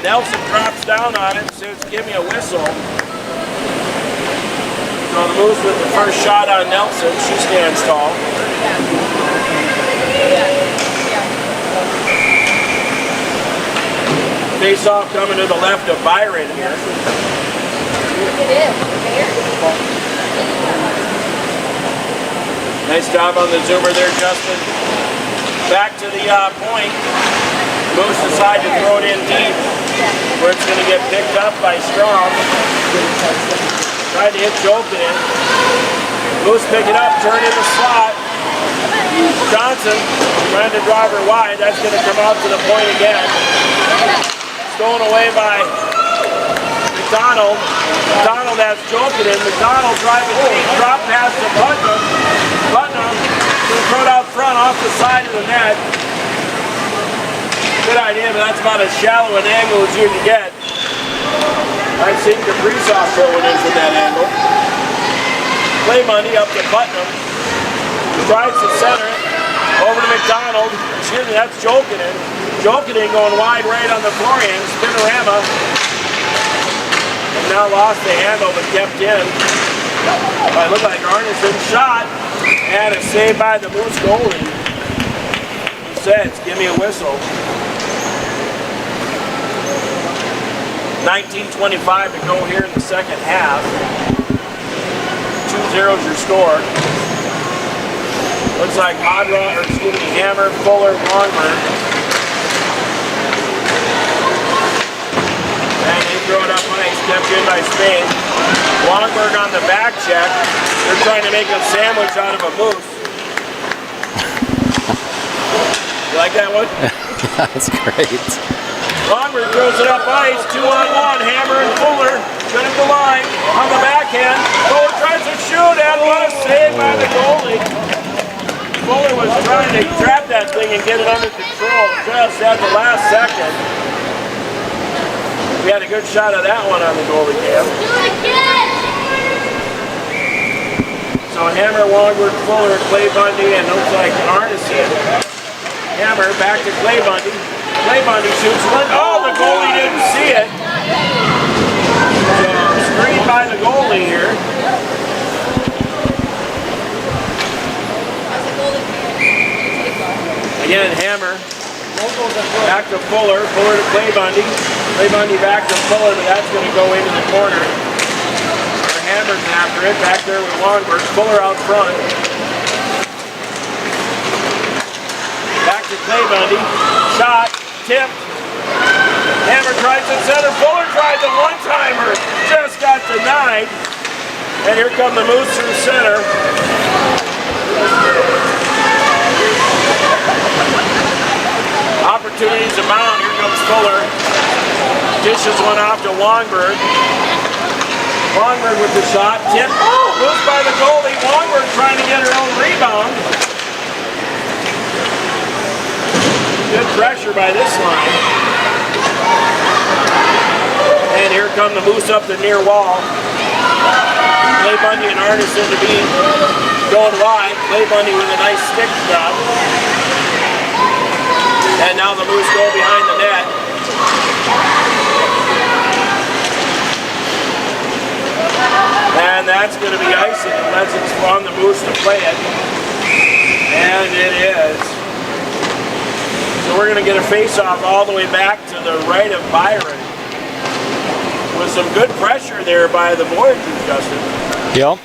Nelson drops down on it and says, give me a whistle. So the Moose with the first shot on Nelson. She stands tall. Face off coming to the left of Byron here. Nice job on the zoomer there, Justin. Back to the point. Moose decide to throw it in deep, where it's going to get picked up by Strom. Trying to hit Jokin. Moose pick it up, turn in the slot. Johnson trying to drive her wide. That's going to come out to the point again. Stolen away by McDonald. McDonald has Jokin. McDonald driving deep, drop pass to Putnam. Putnam going to throw it out front off the side of the net. Good idea, but that's about as shallow an angle as you can get. I've seen Kaprizov throwing in from that angle. Play money up to Putnam. Tries to center it. Over to McDonald. Excuse me, that's Jokinen. Jokinen going wide right on the forehand. Spinorama. And now lost the handle but kept in. It looked like Arneson shot. And a save by the Moose goalie. He says, give me a whistle. 19:25 to go here in the second half. 2-0 is your score. Looks like Hammer, Fuller, Longberg. And they throw it up ice, kept in by Spain. Longberg on the back check. They're trying to make a sandwich out of a Moose. You like that one? That's great. Longberg throws it up ice, 2-on-1, Hammer and Fuller, good at the line, on the backhand. Fuller tries to shoot, and what a save by the goalie. Fuller was trying to trap that thing and get it under control just at the last second. We had a good shot of that one on the goalie cam. So Hammer, Longberg, Fuller, Clay Bundy, and looks like Arneson. Hammer back to Clay Bundy. Clay Bundy shoots one. Oh, the goalie didn't see it. So, screened by the goalie here. Again, Hammer. Back to Fuller. Fuller to Clay Bundy. Clay Bundy back to Fuller, but that's going to go into the corner. Hammer's after it. Back there with Longberg. Fuller out front. Back to Clay Bundy. Shot. Tipped. Hammer tries to center. Fuller tries a one-timer. Just got denied. And here come the Moose through center. Opportunities abound. Here comes Fuller. Dishes one off to Longberg. Longberg with the shot. Tip. Moose by the goalie. Longberg trying to get her own rebound. Good pressure by this line. And here come the Moose up the near wall. Clay Bundy and Arneson to be going wide. Clay Bundy with a nice stick drop. And now the Moose go behind the net. And that's going to be icing unless it's on the Moose to play it. And it is. So we're going to get a face-off all the way back to the right of Byron. With some good pressure there by the Voyageurs, Justin. Yep.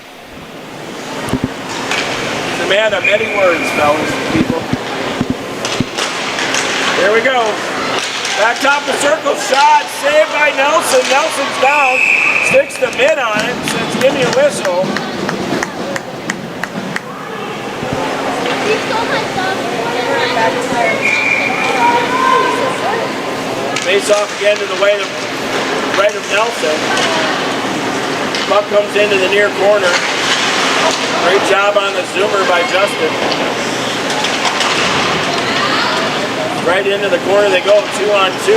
The man of many words, fellas, people. There we go. Back top of the circle, shot, saved by Nelson. Nelson's down, sticks the mid on it, says give me a whistle. Face off again to the right of Nelson. Puck comes into the near corner. Great job on the zoomer by Justin. Right into the corner they go, 2-on-2.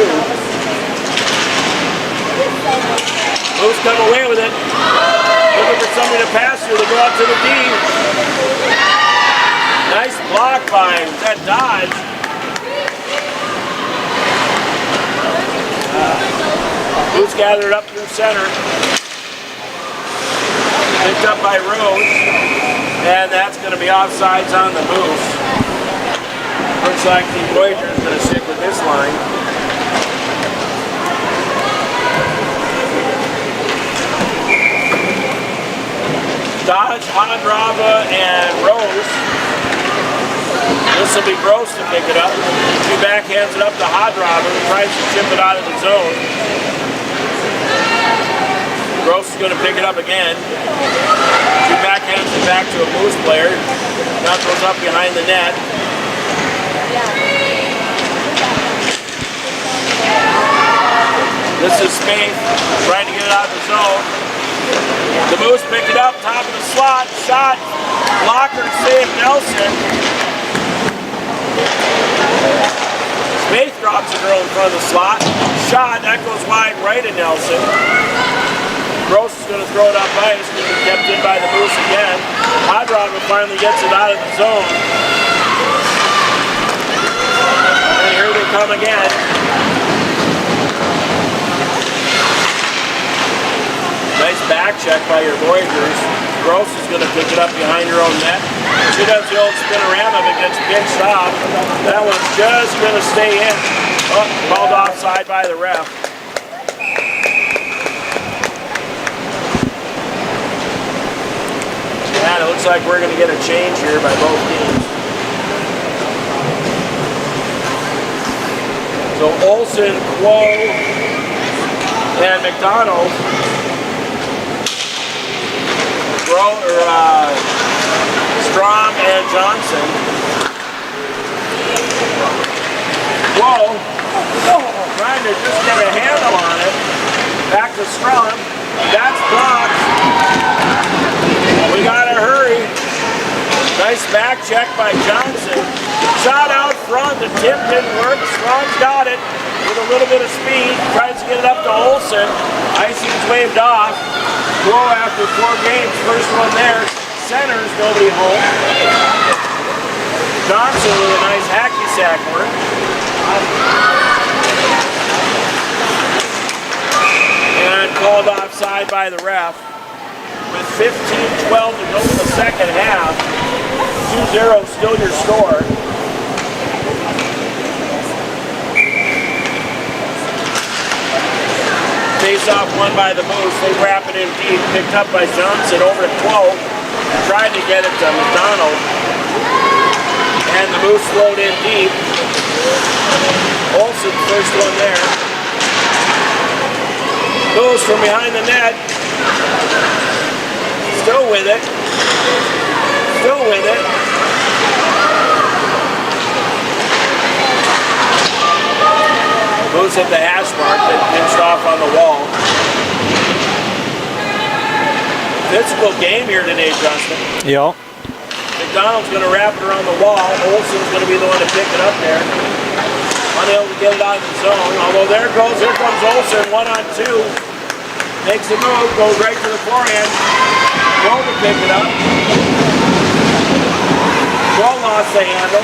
Moose come away with it. Looking for somebody to pass through. They go out to the D. Nice block by that Dodge. Moose gathered up through center. Picked up by Rose. And that's going to be offsides on the Moose. Looks like the Voyageurs are going to stick with this line. Dodge, Hondrava, and Rose. This will be Gross to pick it up. He backhands it up to Hondrava, who tries to chip it out of the zone. Gross is going to pick it up again. He backhands it back to a Moose player. Now goes up behind the net. This is Spain trying to get it out of the zone. The Moose picked it up, top of the slot, shot, blocker, save Nelson. Spain drops a girl in front of the slot, shot, that goes wide right at Nelson. Gross is going to throw it up ice, going to be kept in by the Moose again. Hondrava finally gets it out of the zone. And here they come again. Nice back check by your Voyageurs. Gross is going to pick it up behind her own net. She does the old spinorama but gets pinched off. That one's just going to stay in. Oh, called offside by the ref. And it looks like we're going to get a change here by both teams. So Olsen, Quo, and McDonald. Strom and Johnson. Whoa. Trying to just get a handle on it. Back to Strom. That's blocked. We gotta hurry. Nice back check by Johnson. Shot out front. The tip didn't work. Strom's got it with a little bit of speed. Tries to get it up to Olsen. Icing's waved off. Quo after 4 games, first one there. Centers, nobody home. Johnson with a nice hacky sack work. And called offside by the ref. With 15-12 to go in the second half. 2-0 still your score. Face-off won by the Moose. They wrap it in deep. Picked up by Johnson over to 12. Tried to get it to McDonald. And the Moose slowed in deep. Olsen, first one there. Goes from behind the net. Still with it. Still with it. Moose hit the hash mark that pinched off on the wall. Physical game here today, Justin. Yeah. McDonald's going to wrap it around the wall. Olsen's going to be the one to pick it up there. Unable to get it out of the zone. Although here comes Olsen, 1-on-2. Makes the move, goes right to the forehand. Roll to pick it up. Ball lost the handle.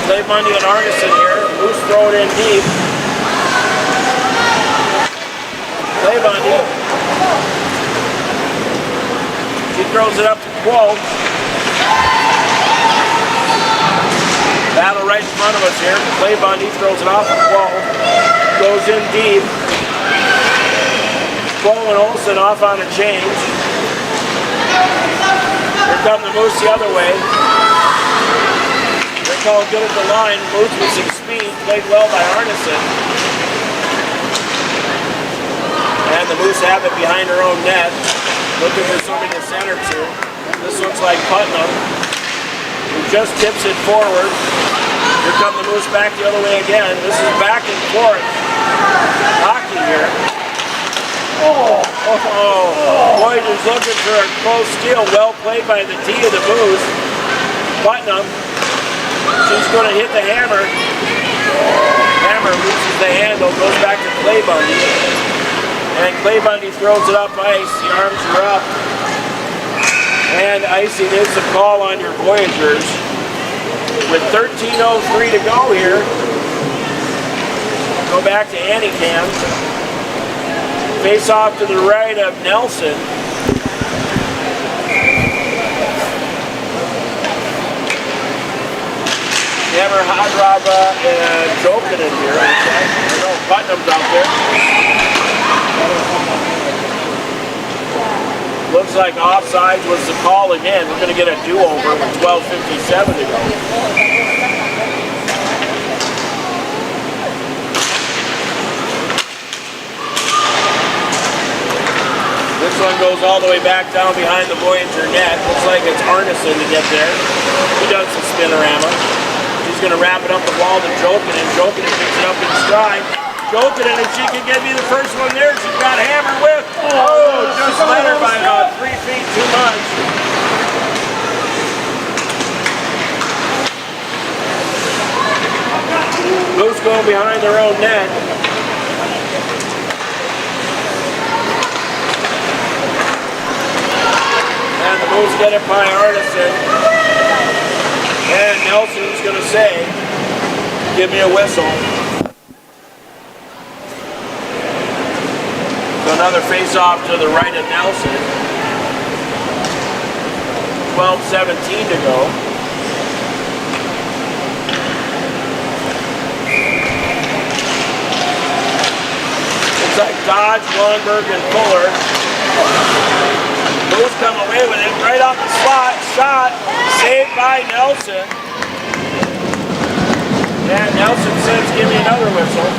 Play Bundy and Arneson here. Moose throw it in deep. Play Bundy. He throws it up to Quo. Battle right in front of us here. Play Bundy throws it off of Quo. Goes in deep. Quo and Olsen off on a change. Here come the Moose the other way. They're called good at the line. Moose with some speed. Played well by Arneson. And the Moose have it behind their own net. Looking for something to center to. This looks like Putnam, who just tips it forward. Here come the Moose back the other way again. This is back and forth hockey here. Voyageurs looking for a close steal. Well played by the D of the Moose. Putnam. She's going to hit the hammer. Hammer loses the handle. Goes back to Clay Bundy. And Clay Bundy throws it up ice. The arms are up. And icing is the call on your Voyageurs. With 13:03 to go here. Go back to Anycam. Face off to the right of Nelson. Hammer, Hadraba, and Jokin in here. No, Putnam's out there. Looks like offsides was the call again. We're going to get a do-over with 12:57 to go. This one goes all the way back down behind the Voyager net. Looks like it's Arneson to get there. He does the spinorama. He's going to wrap it up the wall to Jokin, and Jokin picks it up in stride. Jokin, and if she can get me the first one there, she's got hammered with. Just let her by about 3 feet too much. Moose going behind their own net. And the Moose get it by Arneson. And Nelson's going to say, give me a whistle. So another face-off to the right of Nelson. 12:17 to go. Looks like Dodge, Lundberg, and Fuller. Moose come away with it right off the slot. Shot saved by Nelson. And Nelson says, give me another whistle.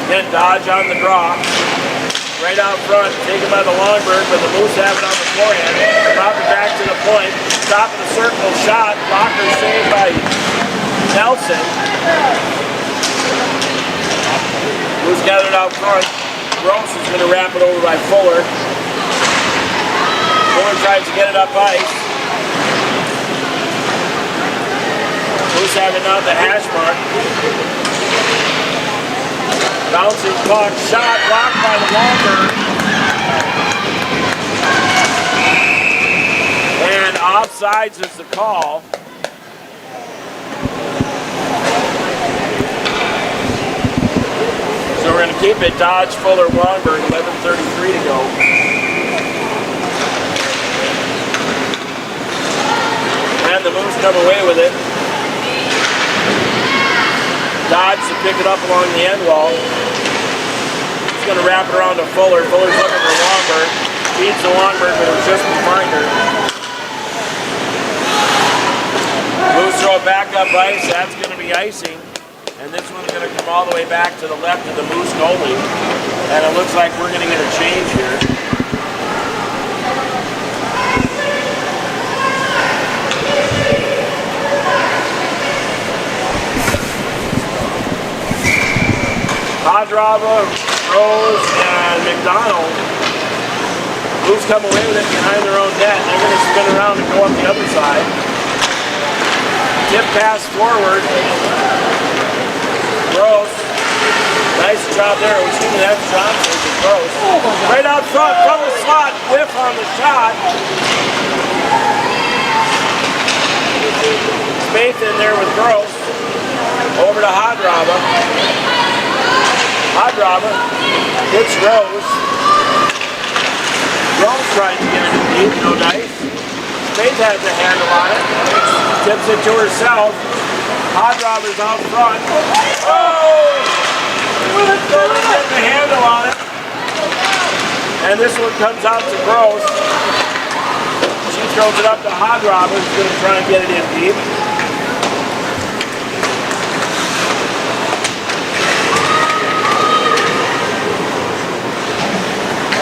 Again, Dodge on the draw. Right out front, taken by the Longberg, but the Moose have it on the forehand. Drop it back to the point. Top of the circle shot. Blocker saved by Nelson. Moose gathered out front. Gross is going to wrap it over by Fuller. Fuller tries to get it up ice. Moose have it on the hash mark. Bouncing puck, shot blocked by the Longberg. And offsides is the call. So we're going to keep it Dodge, Fuller, Longberg, 11:33 to go. And the Moose come away with it. Dodge to pick it up along the end wall. He's going to wrap it around to Fuller. Fuller's looking for Longbird. Feeds the Longbird, but it was just behind her. Moose throw it back up ice. That's going to be icing. And this one's going to come all the way back to the left of the Moose goalie. And it looks like we're going to get a change here. Hadrava, Rose, and McDonald. Moose come away with it behind their own net. They're going to spin around and go up the other side. Tip pass forward. Gross. Nice job there. Excuse me, that's Johnson. Gross. Right out front from the slot. Whiff on the shot. Spaeth in there with Gross. Over to Hadrava. Hadrava hits Rose. Rose trying to get it deep. No dice. Spaeth has a handle on it. Tips it to herself. Hadrava's out front. Oh! Totally getting the handle on it. And this one comes out to Gross. She throws it up to Hadrava, who's going to try and get it in deep.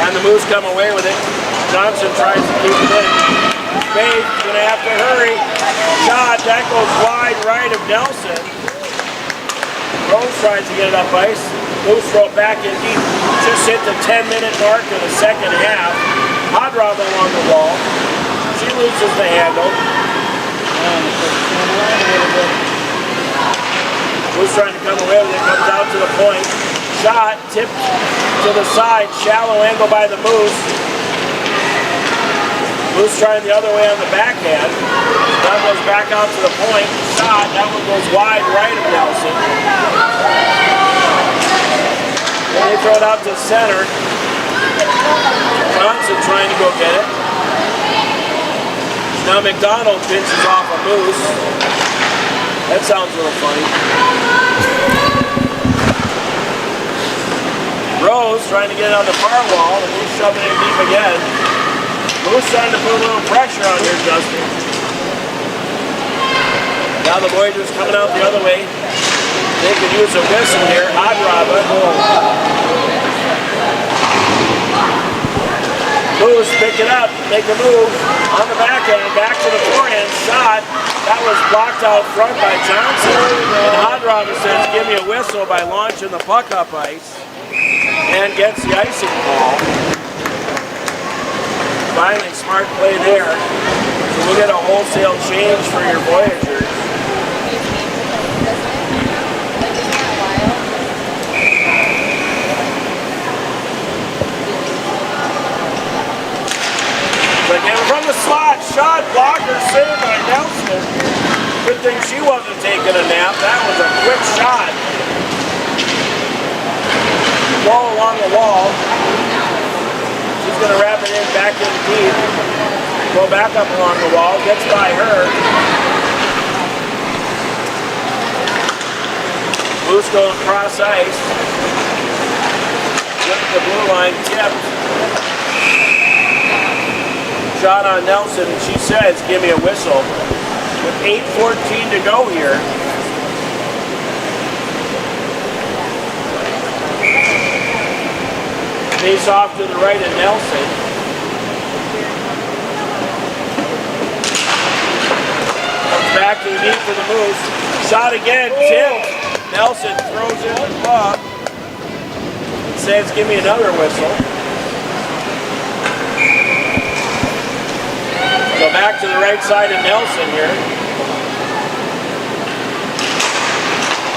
And the Moose come away with it. Johnson tries to keep it in. Spaeth going to have to hurry. Shot, that goes wide right of Nelson. Rose tries to get it up ice. Moose throw it back in deep. Just hit the 10-minute mark of the second half. Hadrava along the wall. She loses the handle. Moose trying to come away with it. Comes out to the point. Shot, tipped to the side. Shallow angle by the Moose. Moose trying the other way on the backhand. That goes back out to the point. Shot. That one goes wide right of Nelson. And they throw it out to center. Johnson trying to go get it. Now McDonald pinches off a Moose. That sounds a little funny. Rose trying to get it on the far wall, and he's shoving it deep again. Moose trying to put a little pressure on here, Justin. Now the Voyageurs coming out the other way. They could use a whistle here. Hadrava. Moose pick it up, make a move on the backhand, back to the forehand shot. That was blocked out front by Johnson. And Hadrava says, give me a whistle by launching the puck up ice. And gets the icing call. Finally, smart play there. So we'll get a wholesale change for your Voyageurs. Again from the slot, shot, blocker, saved by Nelson. Good thing she wasn't taking a nap. That was a quick shot. Ball along the wall. She's going to wrap it in back in deep. Go back up along the wall. Gets by her. Moose going across ice. With the blue line tipped. Shot on Nelson, and she says, give me a whistle. With 8:14 to go here. Face off to the right of Nelson. Comes back to the deep for the Moose. Shot again, tipped. Nelson throws in the puck. Says, give me another whistle. So back to the right side of Nelson here.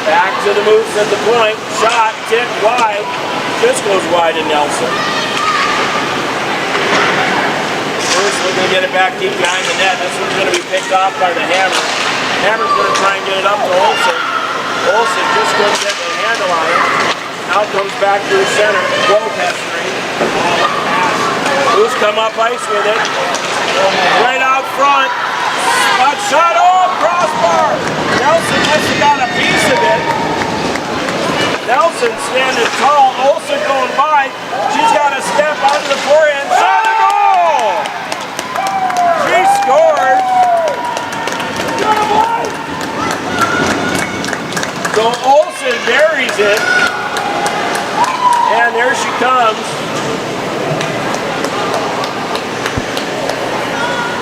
Back to the Moose at the point. Shot, tipped wide. Just goes wide to Nelson. Moose looking to get it back deep behind the net. This one's going to be picked off by the Hammer. Hammer's going to try and get it up to Olsen. Olsen just couldn't get the handle on it. Now comes back to the center. Whoa, pestering. Moose come up ice with it. Right out front. Got shot off, crossbar. Nelson must have got a piece of it. Nelson standing tall, Olsen going by. She's got to step onto the forehand. Shot a goal! She scored. So Olsen buries it. And there she comes.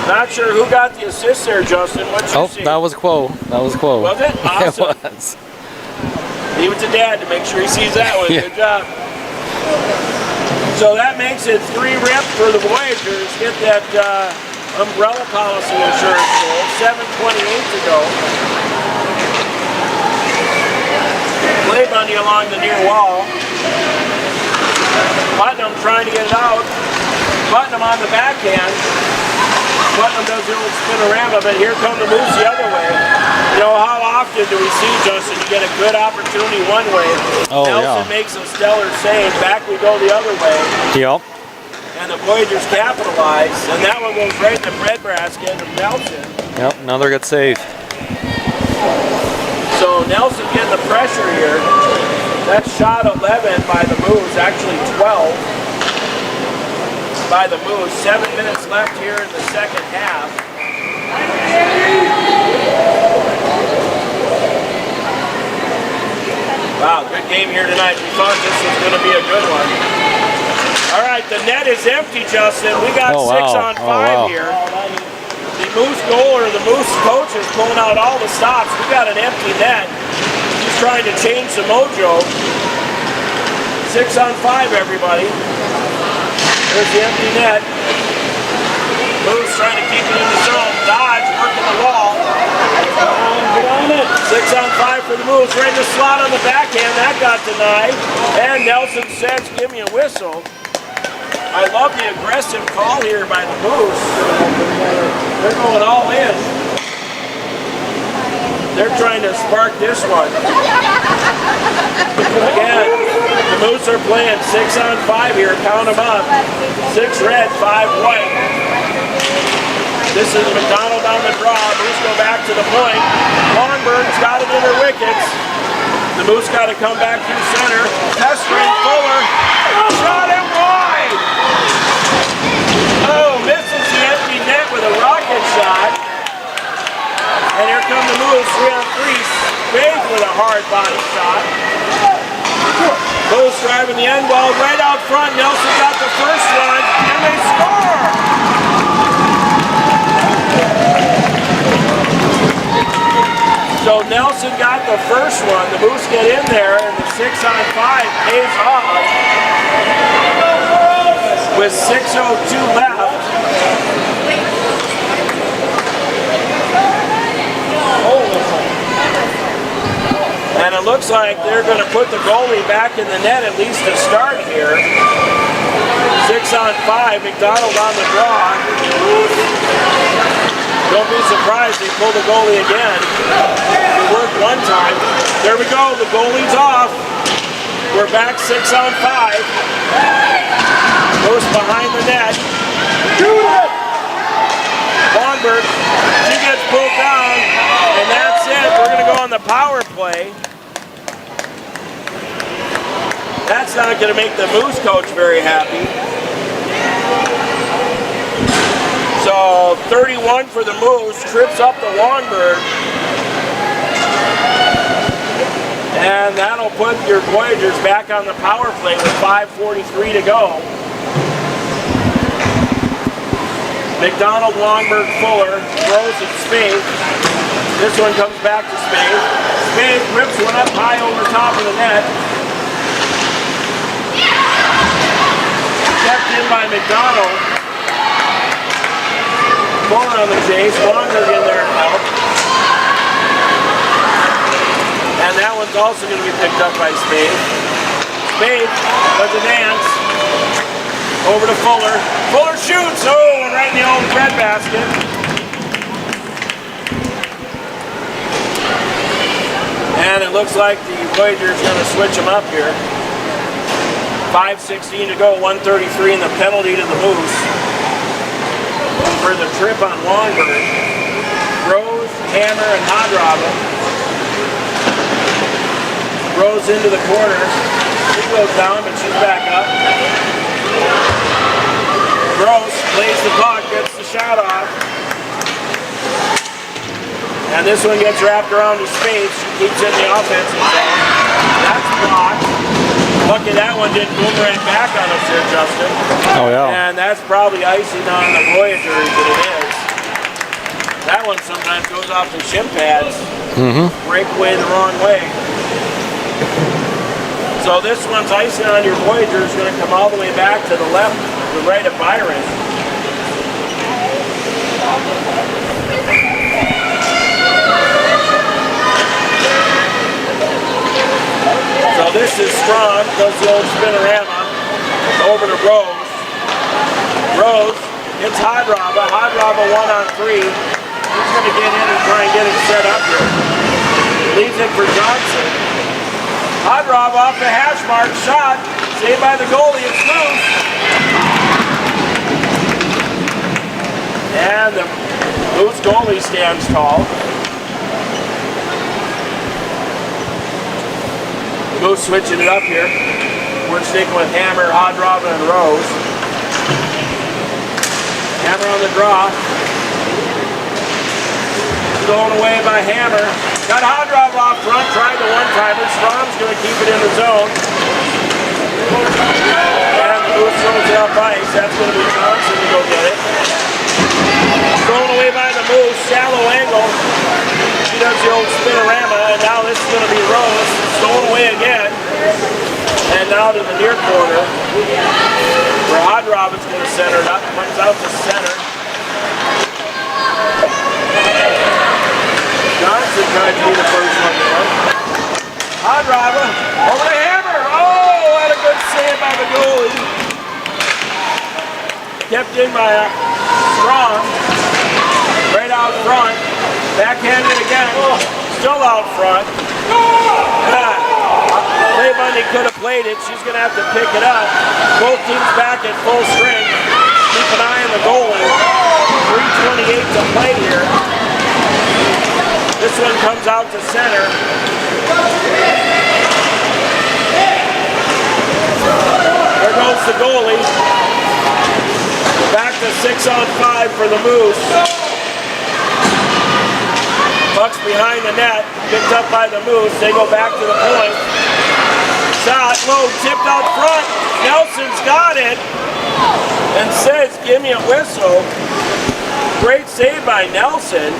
Not sure who got the assist there, Justin. What'd you see? That was Quo. That was Quo. Was it? Awesome. It was. Leave it to Dad to make sure he sees that one. Yeah. Good job. So that makes it 3 rip for the Voyageurs. Get that umbrella policy insurance goal. 7:28 to go. Play bunny along the near wall. Putnam trying to get it out. Putnam on the backhand. Putnam does the old spinorama, but here come the Moose the other way. You know, how often do we see, Justin, you get a good opportunity one way, Nelson makes a stellar save, back we go the other way. Yep. And the Voyageurs capitalize, and that one goes right in the breadbasket of Nelson. Yep, another good save. So Nelson getting the pressure here. That's shot 11 by the Moose, actually 12 by the Moose. 7 minutes left here in the second half. Wow, good game here tonight. We thought this was going to be a good one. All right, the net is empty, Justin. We got 6 on 5 here. The Moose goaler, the Moose coach is pulling out all the stops. We got an empty net. He's trying to change the mojo. 6 on 5, everybody. There's the empty net. Moose trying to keep it in the zone. Dodge working the wall. Get on it. 6 on 5 for the Moose. Right in the slot on the backhand. That got denied. And Nelson says, give me a whistle. I love the aggressive call here by the Moose. They're going all in. They're trying to spark this one. Again, the Moose are playing 6 on 5 here. Count them up. 6 red, 5 white. This is McDonald on the draw. Moose go back to the point. Longbird's got it in her wickets. The Moose got to come back through center. Pestering Fuller. Shot it wide. Oh, misses the empty net with a rocket shot. And here come the Moose, 3 on 3. Spade with a hard body shot. Moose driving the end ball right out front. Nelson got the first one, and they score! So Nelson got the first one. The Moose get in there, and the 6 on 5 pays off. With 6:02 left. And it looks like they're going to put the goalie back in the net at least to start here. 6 on 5, McDonald on the draw. Don't be surprised they pull the goalie again. It worked one time. There we go, the goalie's off. We're back 6 on 5. Moose behind the net. Longberg, she gets pulled down, and that's it. We're going to go on the power play. That's not going to make the Moose coach very happy. So 31 for the Moose, trips up the Longberg. And that'll put your Voyageurs back on the power play with 5:43 to go. McDonald, Longberg, Fuller, throws at Spade. This one comes back to Spade. Spade rips one up high over top of the net. Kept in by McDonald. Fuller on the chase, Longberg in there to help. And that one's also going to be picked up by Spade. Spade does a dance. Over to Fuller. Fuller shoots! Oh, right in the old breadbasket. And it looks like the Voyageurs going to switch them up here. 5:16 to go, 1:33 in the penalty to the Moose for the trip on Longberg. Hammer and Hot Robin. Rose into the corner. She goes down, but she's back up. Gross plays the puck, gets the shot off. And this one gets wrapped around his face. She keeps it in the offensive zone. That's blocked. Lucky that one didn't boomerang back on us here, Justin. Oh, yeah. And that's probably icing on the Voyageurs that it is. That one sometimes goes off the shin pads. Break away the wrong way. So this one's icing on your Voyageurs is going to come all the way back to the left, the right of Byron. So this is strong, does the old spinorama over to Rose. Rose hits Hot Robba. Hot Robba 1-on-3. He's going to get in and try and get it set up here. Leaves it for Johnson. Hot Robba off the hash mark. Shot. Saved by the goalie. It's loose. And the loose goalie stands tall. Moose switching it up here. We're sticking with Hammer, Hot Robin, and Rose. Hammer on the draw. Stolen away by Hammer. Got Hot Robin off front, tried the one-timer. Strom's going to keep it in the zone. And the Moose throws it up ice. That's going to be Johnson to go get it. Stolen away by the Moose, shallow angle. She does the old spinorama, and now this is going to be Rose. Stolen away again. And now to the near corner, where Hot Robin's going to center it up. Comes out to center. Johnson tried to be the first one there. Hot Robin over the Hammer. Oh, what a good save by the goalie. Kept in by Strong. Right out front. Backhanded again. Still out front. Ray Bundy could have played it. She's going to have to pick it up. Both teams back at full strength. Keep an eye on the goalie. 3:28 to play here. This one comes out to center. There goes the goalie. Back to 6-on-5 for the Moose. Puck's behind the net. Picked up by the Moose. They go back to the point. Shot low, tipped out front. Nelson's got it. And says, give me a whistle. Great save by Nelson.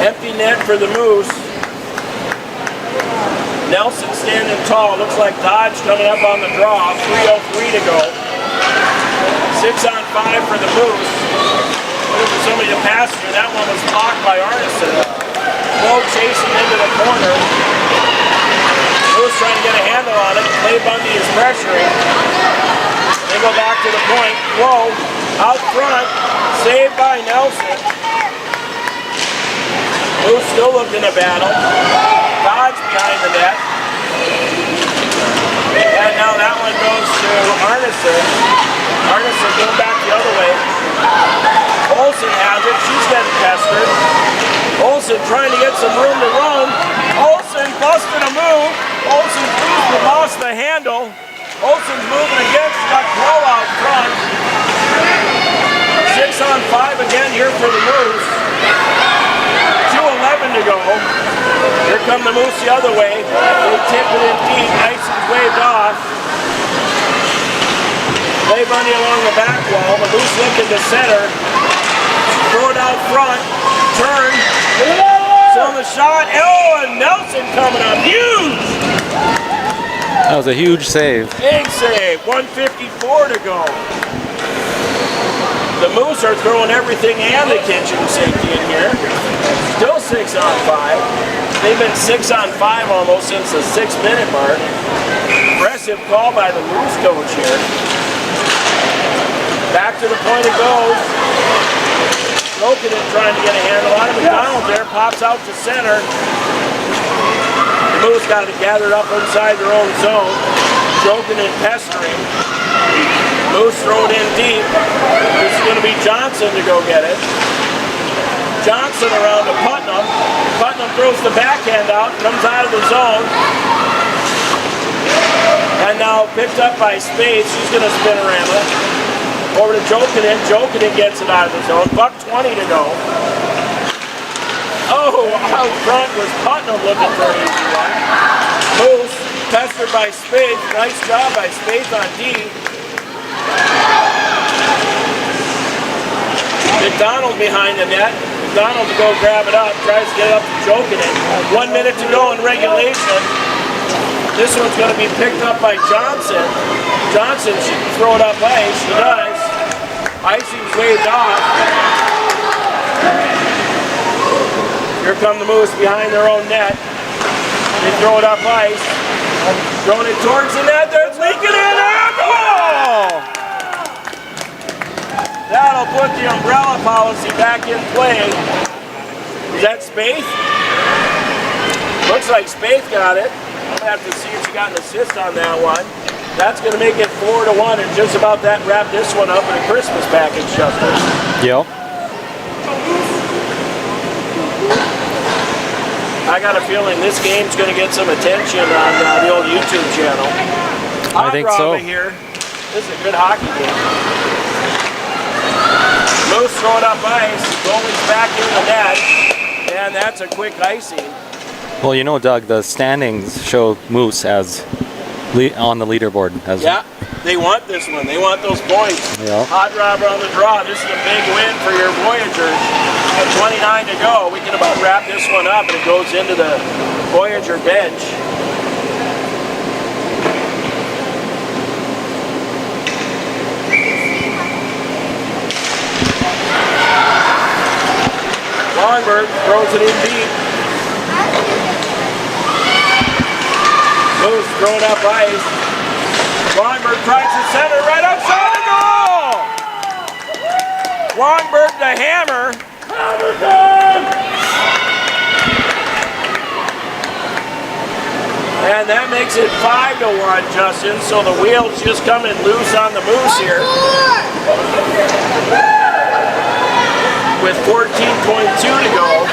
Empty net for the Moose. Nelson standing tall. Looks like Dodge coming up on the draw. 3:03 to go. 6-on-5 for the Moose. Looking for somebody to pass through. That one was blocked by Arneson. Low chasing into the corner. Moose trying to get a handle on it. Clay Bundy is pressuring. They go back to the point. Whoa. Out front. Saved by Nelson. Moose still looking to battle. Dodge behind the net. And now that one goes to Arneson. Arneson going back the other way. Olsen has it. She's getting pestered. Olsen trying to get some room to roam. Olsen busted a move. Olsen's lost the handle. Olsen's moving again. She got Crow out front. 6-on-5 again here for the Moose. 2:11 to go. Here come the Moose the other way. They tip it in deep. Ison's waved off. Clay Bundy along the back wall. The Moose looking to center. Throw it out front. Turn. On the shot. Oh, and Nelson coming up. Huge! That was a huge save. Big save. 1:54 to go. The Moose are throwing everything and the kitchen sink in here. Still 6-on-5. They've been 6-on-5 almost since the 6-minute mark. Impressive call by the Moose coach here. Back to the point it goes. Loken is trying to get a handle on it. McDonald there pops out to center. The Moose got it gathered up inside their own zone. Joking and pestering. Moose throw it in deep. This is going to be Johnson to go get it. Johnson around to Putnam. Putnam throws the backhand out, comes out of the zone. And now picked up by Spade. She's going to spin around it. Over to Jokinen. Jokinen gets it out of the zone. $1:20 to go. Oh, out front was Putnam looking for an easy one. Moose pestered by Spade. Nice job by Spade on D. McDonald behind the net. McDonald to go grab it up. Tries to get it up to Jokinen. 1 minute to go in regulation. This one's going to be picked up by Johnson. Johnson should throw it up ice. She does. Icing's waved off. Here come the Moose behind their own net. They throw it up ice. Throwing it towards the net. There's leaking in there. Goal! That'll put the umbrella policy back in play. Is that Spaeth? Looks like Spaeth got it. I'm going to have to see if she got an assist on that one. That's going to make it 4-1, and just about that wrap this one up in a Christmas package, Justin. Yep. I got a feeling this game's going to get some attention on the old YouTube channel. I think so. Here. This is a good hockey game. Moose throwing up ice. Goalie's back in the net, and that's a quick icing. Well, you know, Doug, the standings show Moose as on the leaderboard. Yeah, they want this one. They want those points. Yeah. Hot Robber on the draw. This is a big win for your Voyageurs. 29 to go. We can about wrap this one up, and it goes into the Voyager bench. Longberg throws it in deep. Moose throwing up ice. Longberg tries to center right outside the goal! Longberg the hammer. And that makes it 5-1, Justin. So the wheel's just coming loose on the Moose here. With 14.2 to go.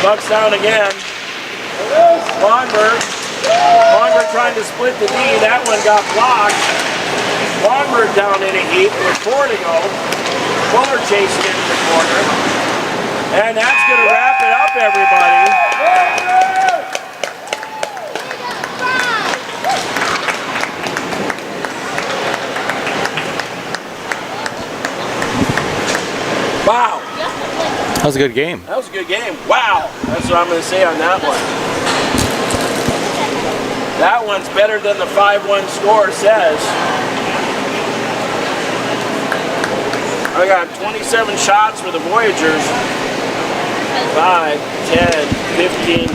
Bucks down again. Longberg trying to split the D. That one got blocked. Longberg down in a heap with 4 to go. Fuller chasing into the corner. And that's going to wrap it up, everybody. Wow. That was a good game. That was a good game. Wow. That's what I'm going to say on that one. That one's better than the 5-1 score says. I got 27 shots for the Voyageurs. 5, 10, 15,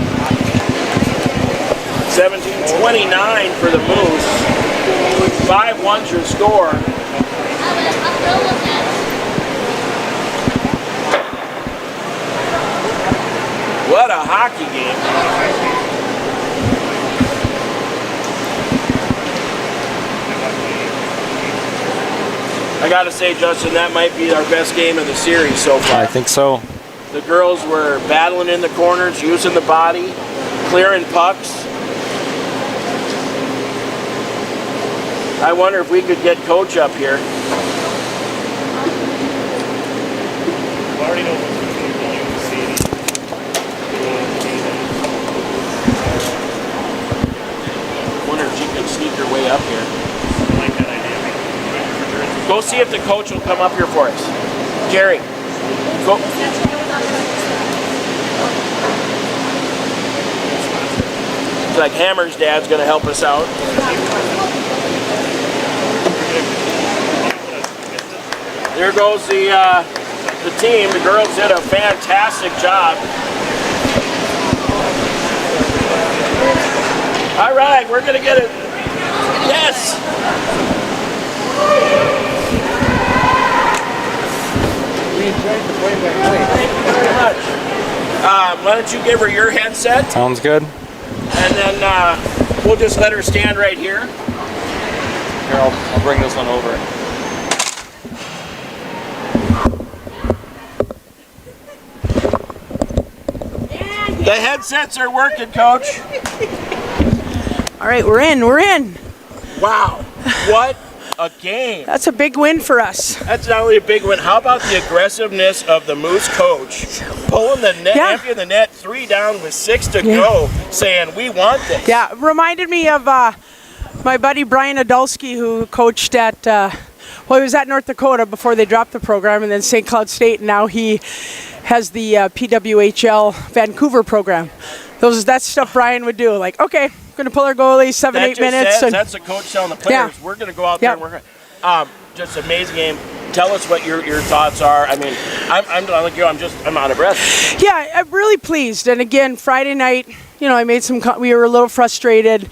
17, 29 for the Moose. 5-1's your score. What a hockey game. I gotta say, Justin, that might be our best game of the series so far. I think so. The girls were battling in the corners, using the body, clearing pucks. I wonder if we could get Coach up here. Wonder if she can sneak her way up here. I like that idea. Go see if the coach will come up here for us. Jerry, go. It's like Hammer's dad's going to help us out. There goes the team. The girls did a fantastic job. All right, we're going to get it. Yes. We enjoyed the play-by-play. Thank you very much. Why don't you give her your headset? Sounds good. And then we'll just let her stand right here. Here, I'll bring this one over. The headsets are working, Coach. All right, we're in. Wow, what a game. That's a big win for us. That's not only a big win. How about the aggressiveness of the Moose coach? Pulling the net, emptying the net, 3 down with 6 to go, saying, we want this. Yeah, reminded me of my buddy Brian Adulski, who coached at, he was at North Dakota before they dropped the program, and then St. Cloud State, and now he has the PWHL Vancouver program. That's stuff Brian would do. Like, okay, we're going to pull our goalie 7-8 minutes. That's the coach telling the players, we're going to go out there and work. Just amazing game. Tell us what your thoughts are. I mean, I'm like you. I'm out of breath. Yeah, I'm really pleased. And again, Friday night, I made we were a little frustrated.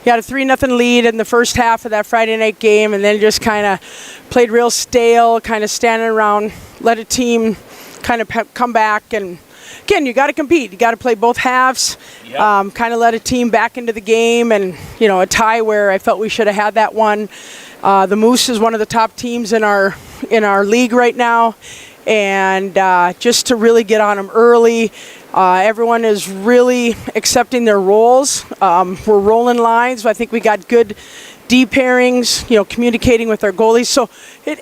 You had a 3-0 lead in the first half of that Friday night game, and then just kind of played real stale, kind of standing around, let a team kind of come back. And again, you got to compete. You got to play both halves. Yep. Kind of let a team back into the game, and a tie where I felt we should have had that one. The Moose is one of the top teams in our league right now, and just to really get on them early. Everyone is really accepting their roles. We're rolling lines. I think we got good D pairings, communicating with our goalies. So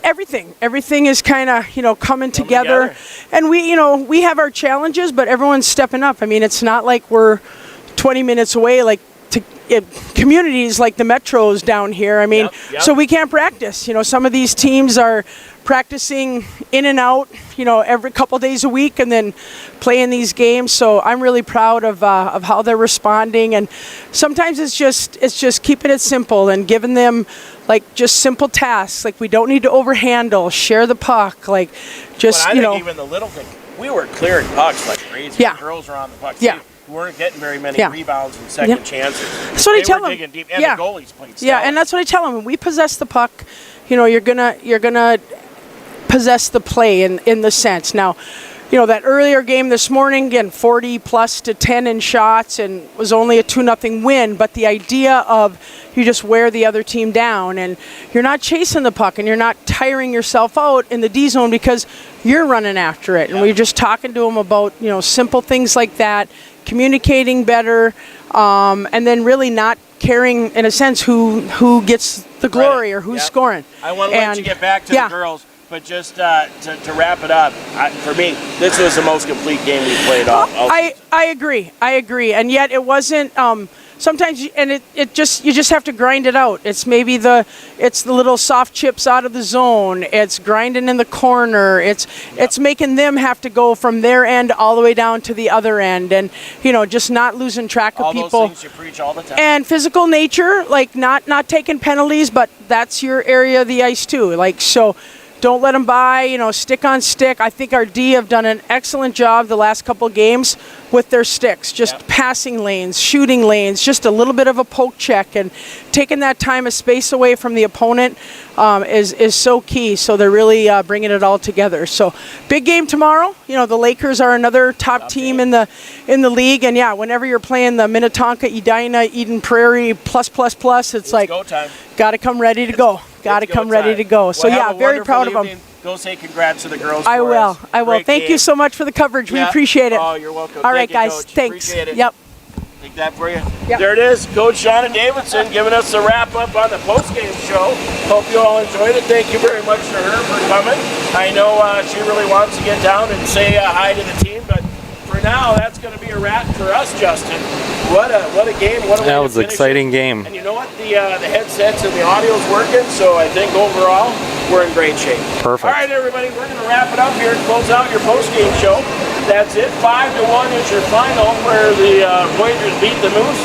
everything is kind of, coming together. And we have our challenges, but everyone's stepping up. I mean, it's not like we're 20 minutes away, like communities like the Metros down here. I mean, so we can't practice. Some of these teams are practicing in and out, every couple days a week, and then playing these games. So I'm really proud of how they're responding. And sometimes it's just keeping it simple and giving them like just simple tasks. Like we don't need to overhandle, share the puck, like just I think even the little thing. We were clearing pucks like crazy. Yeah. The girls were on the puck. Yeah. We weren't getting very many rebounds and second chances. That's what I tell them. Digging deep, and the goalies played stellar. Yeah, and that's what I tell them. When we possess the puck, you're gonna possess the play in the sense. Now, that earlier game this morning, again, 40+10 in shots, and was only a 2-0 win. But the idea of you just wear the other team down, and you're not chasing the puck, and you're not tiring yourself out in the D zone because you're running after it. And we're just talking to them about simple things like that, communicating better, and then really not caring in a sense who gets the glory or who's scoring. I want to let you get back to the girls. But just to wrap it up, for me, this was the most complete game we played all season. I agree, and yet it wasn't. Sometimes you just have to grind it out. It's maybe the little soft chips out of the zone. It's grinding in the corner. It's making them have to go from their end all the way down to the other end, and just not losing track of people. All those things you preach all the time. And physical nature, like not taking penalties, but that's your area of the ice too. Like so. Don't let them buy, stick on stick. I think our D have done an excellent job the last couple of games with their sticks, just passing lanes, shooting lanes, just a little bit of a poke check, and taking that time of space away from the opponent is so key. So they're really bringing it all together. So big game tomorrow. The Lakers are another top team in the league, and whenever you're playing the Minnetonka, Edina, Eden Prairie, it's like go time. Got to come ready to go. Got to come ready to go. So very proud of them. Go say congrats to the girls. I will. Thank you so much for the coverage. We appreciate it. Oh, you're welcome. All right, guys. Coach. Thanks. Appreciate it. Yep. Take that for you. Yep. There it is, Coach Shauna Davidson giving us the wrap up on the post-game show. Hope you all enjoyed it. Thank you very much to her for coming. I know she really wants to get down and say hi to the team, but for now, that's going to be a wrap for us, Justin. What a game. That was an exciting game. And you know what? The headsets and the audio's working, so I think overall we're in great shape. Perfect. All right, everybody, we're going to wrap it up here and close out your post-game show. That's it. 5-1 is your final, where the Voyageurs beat the Moose.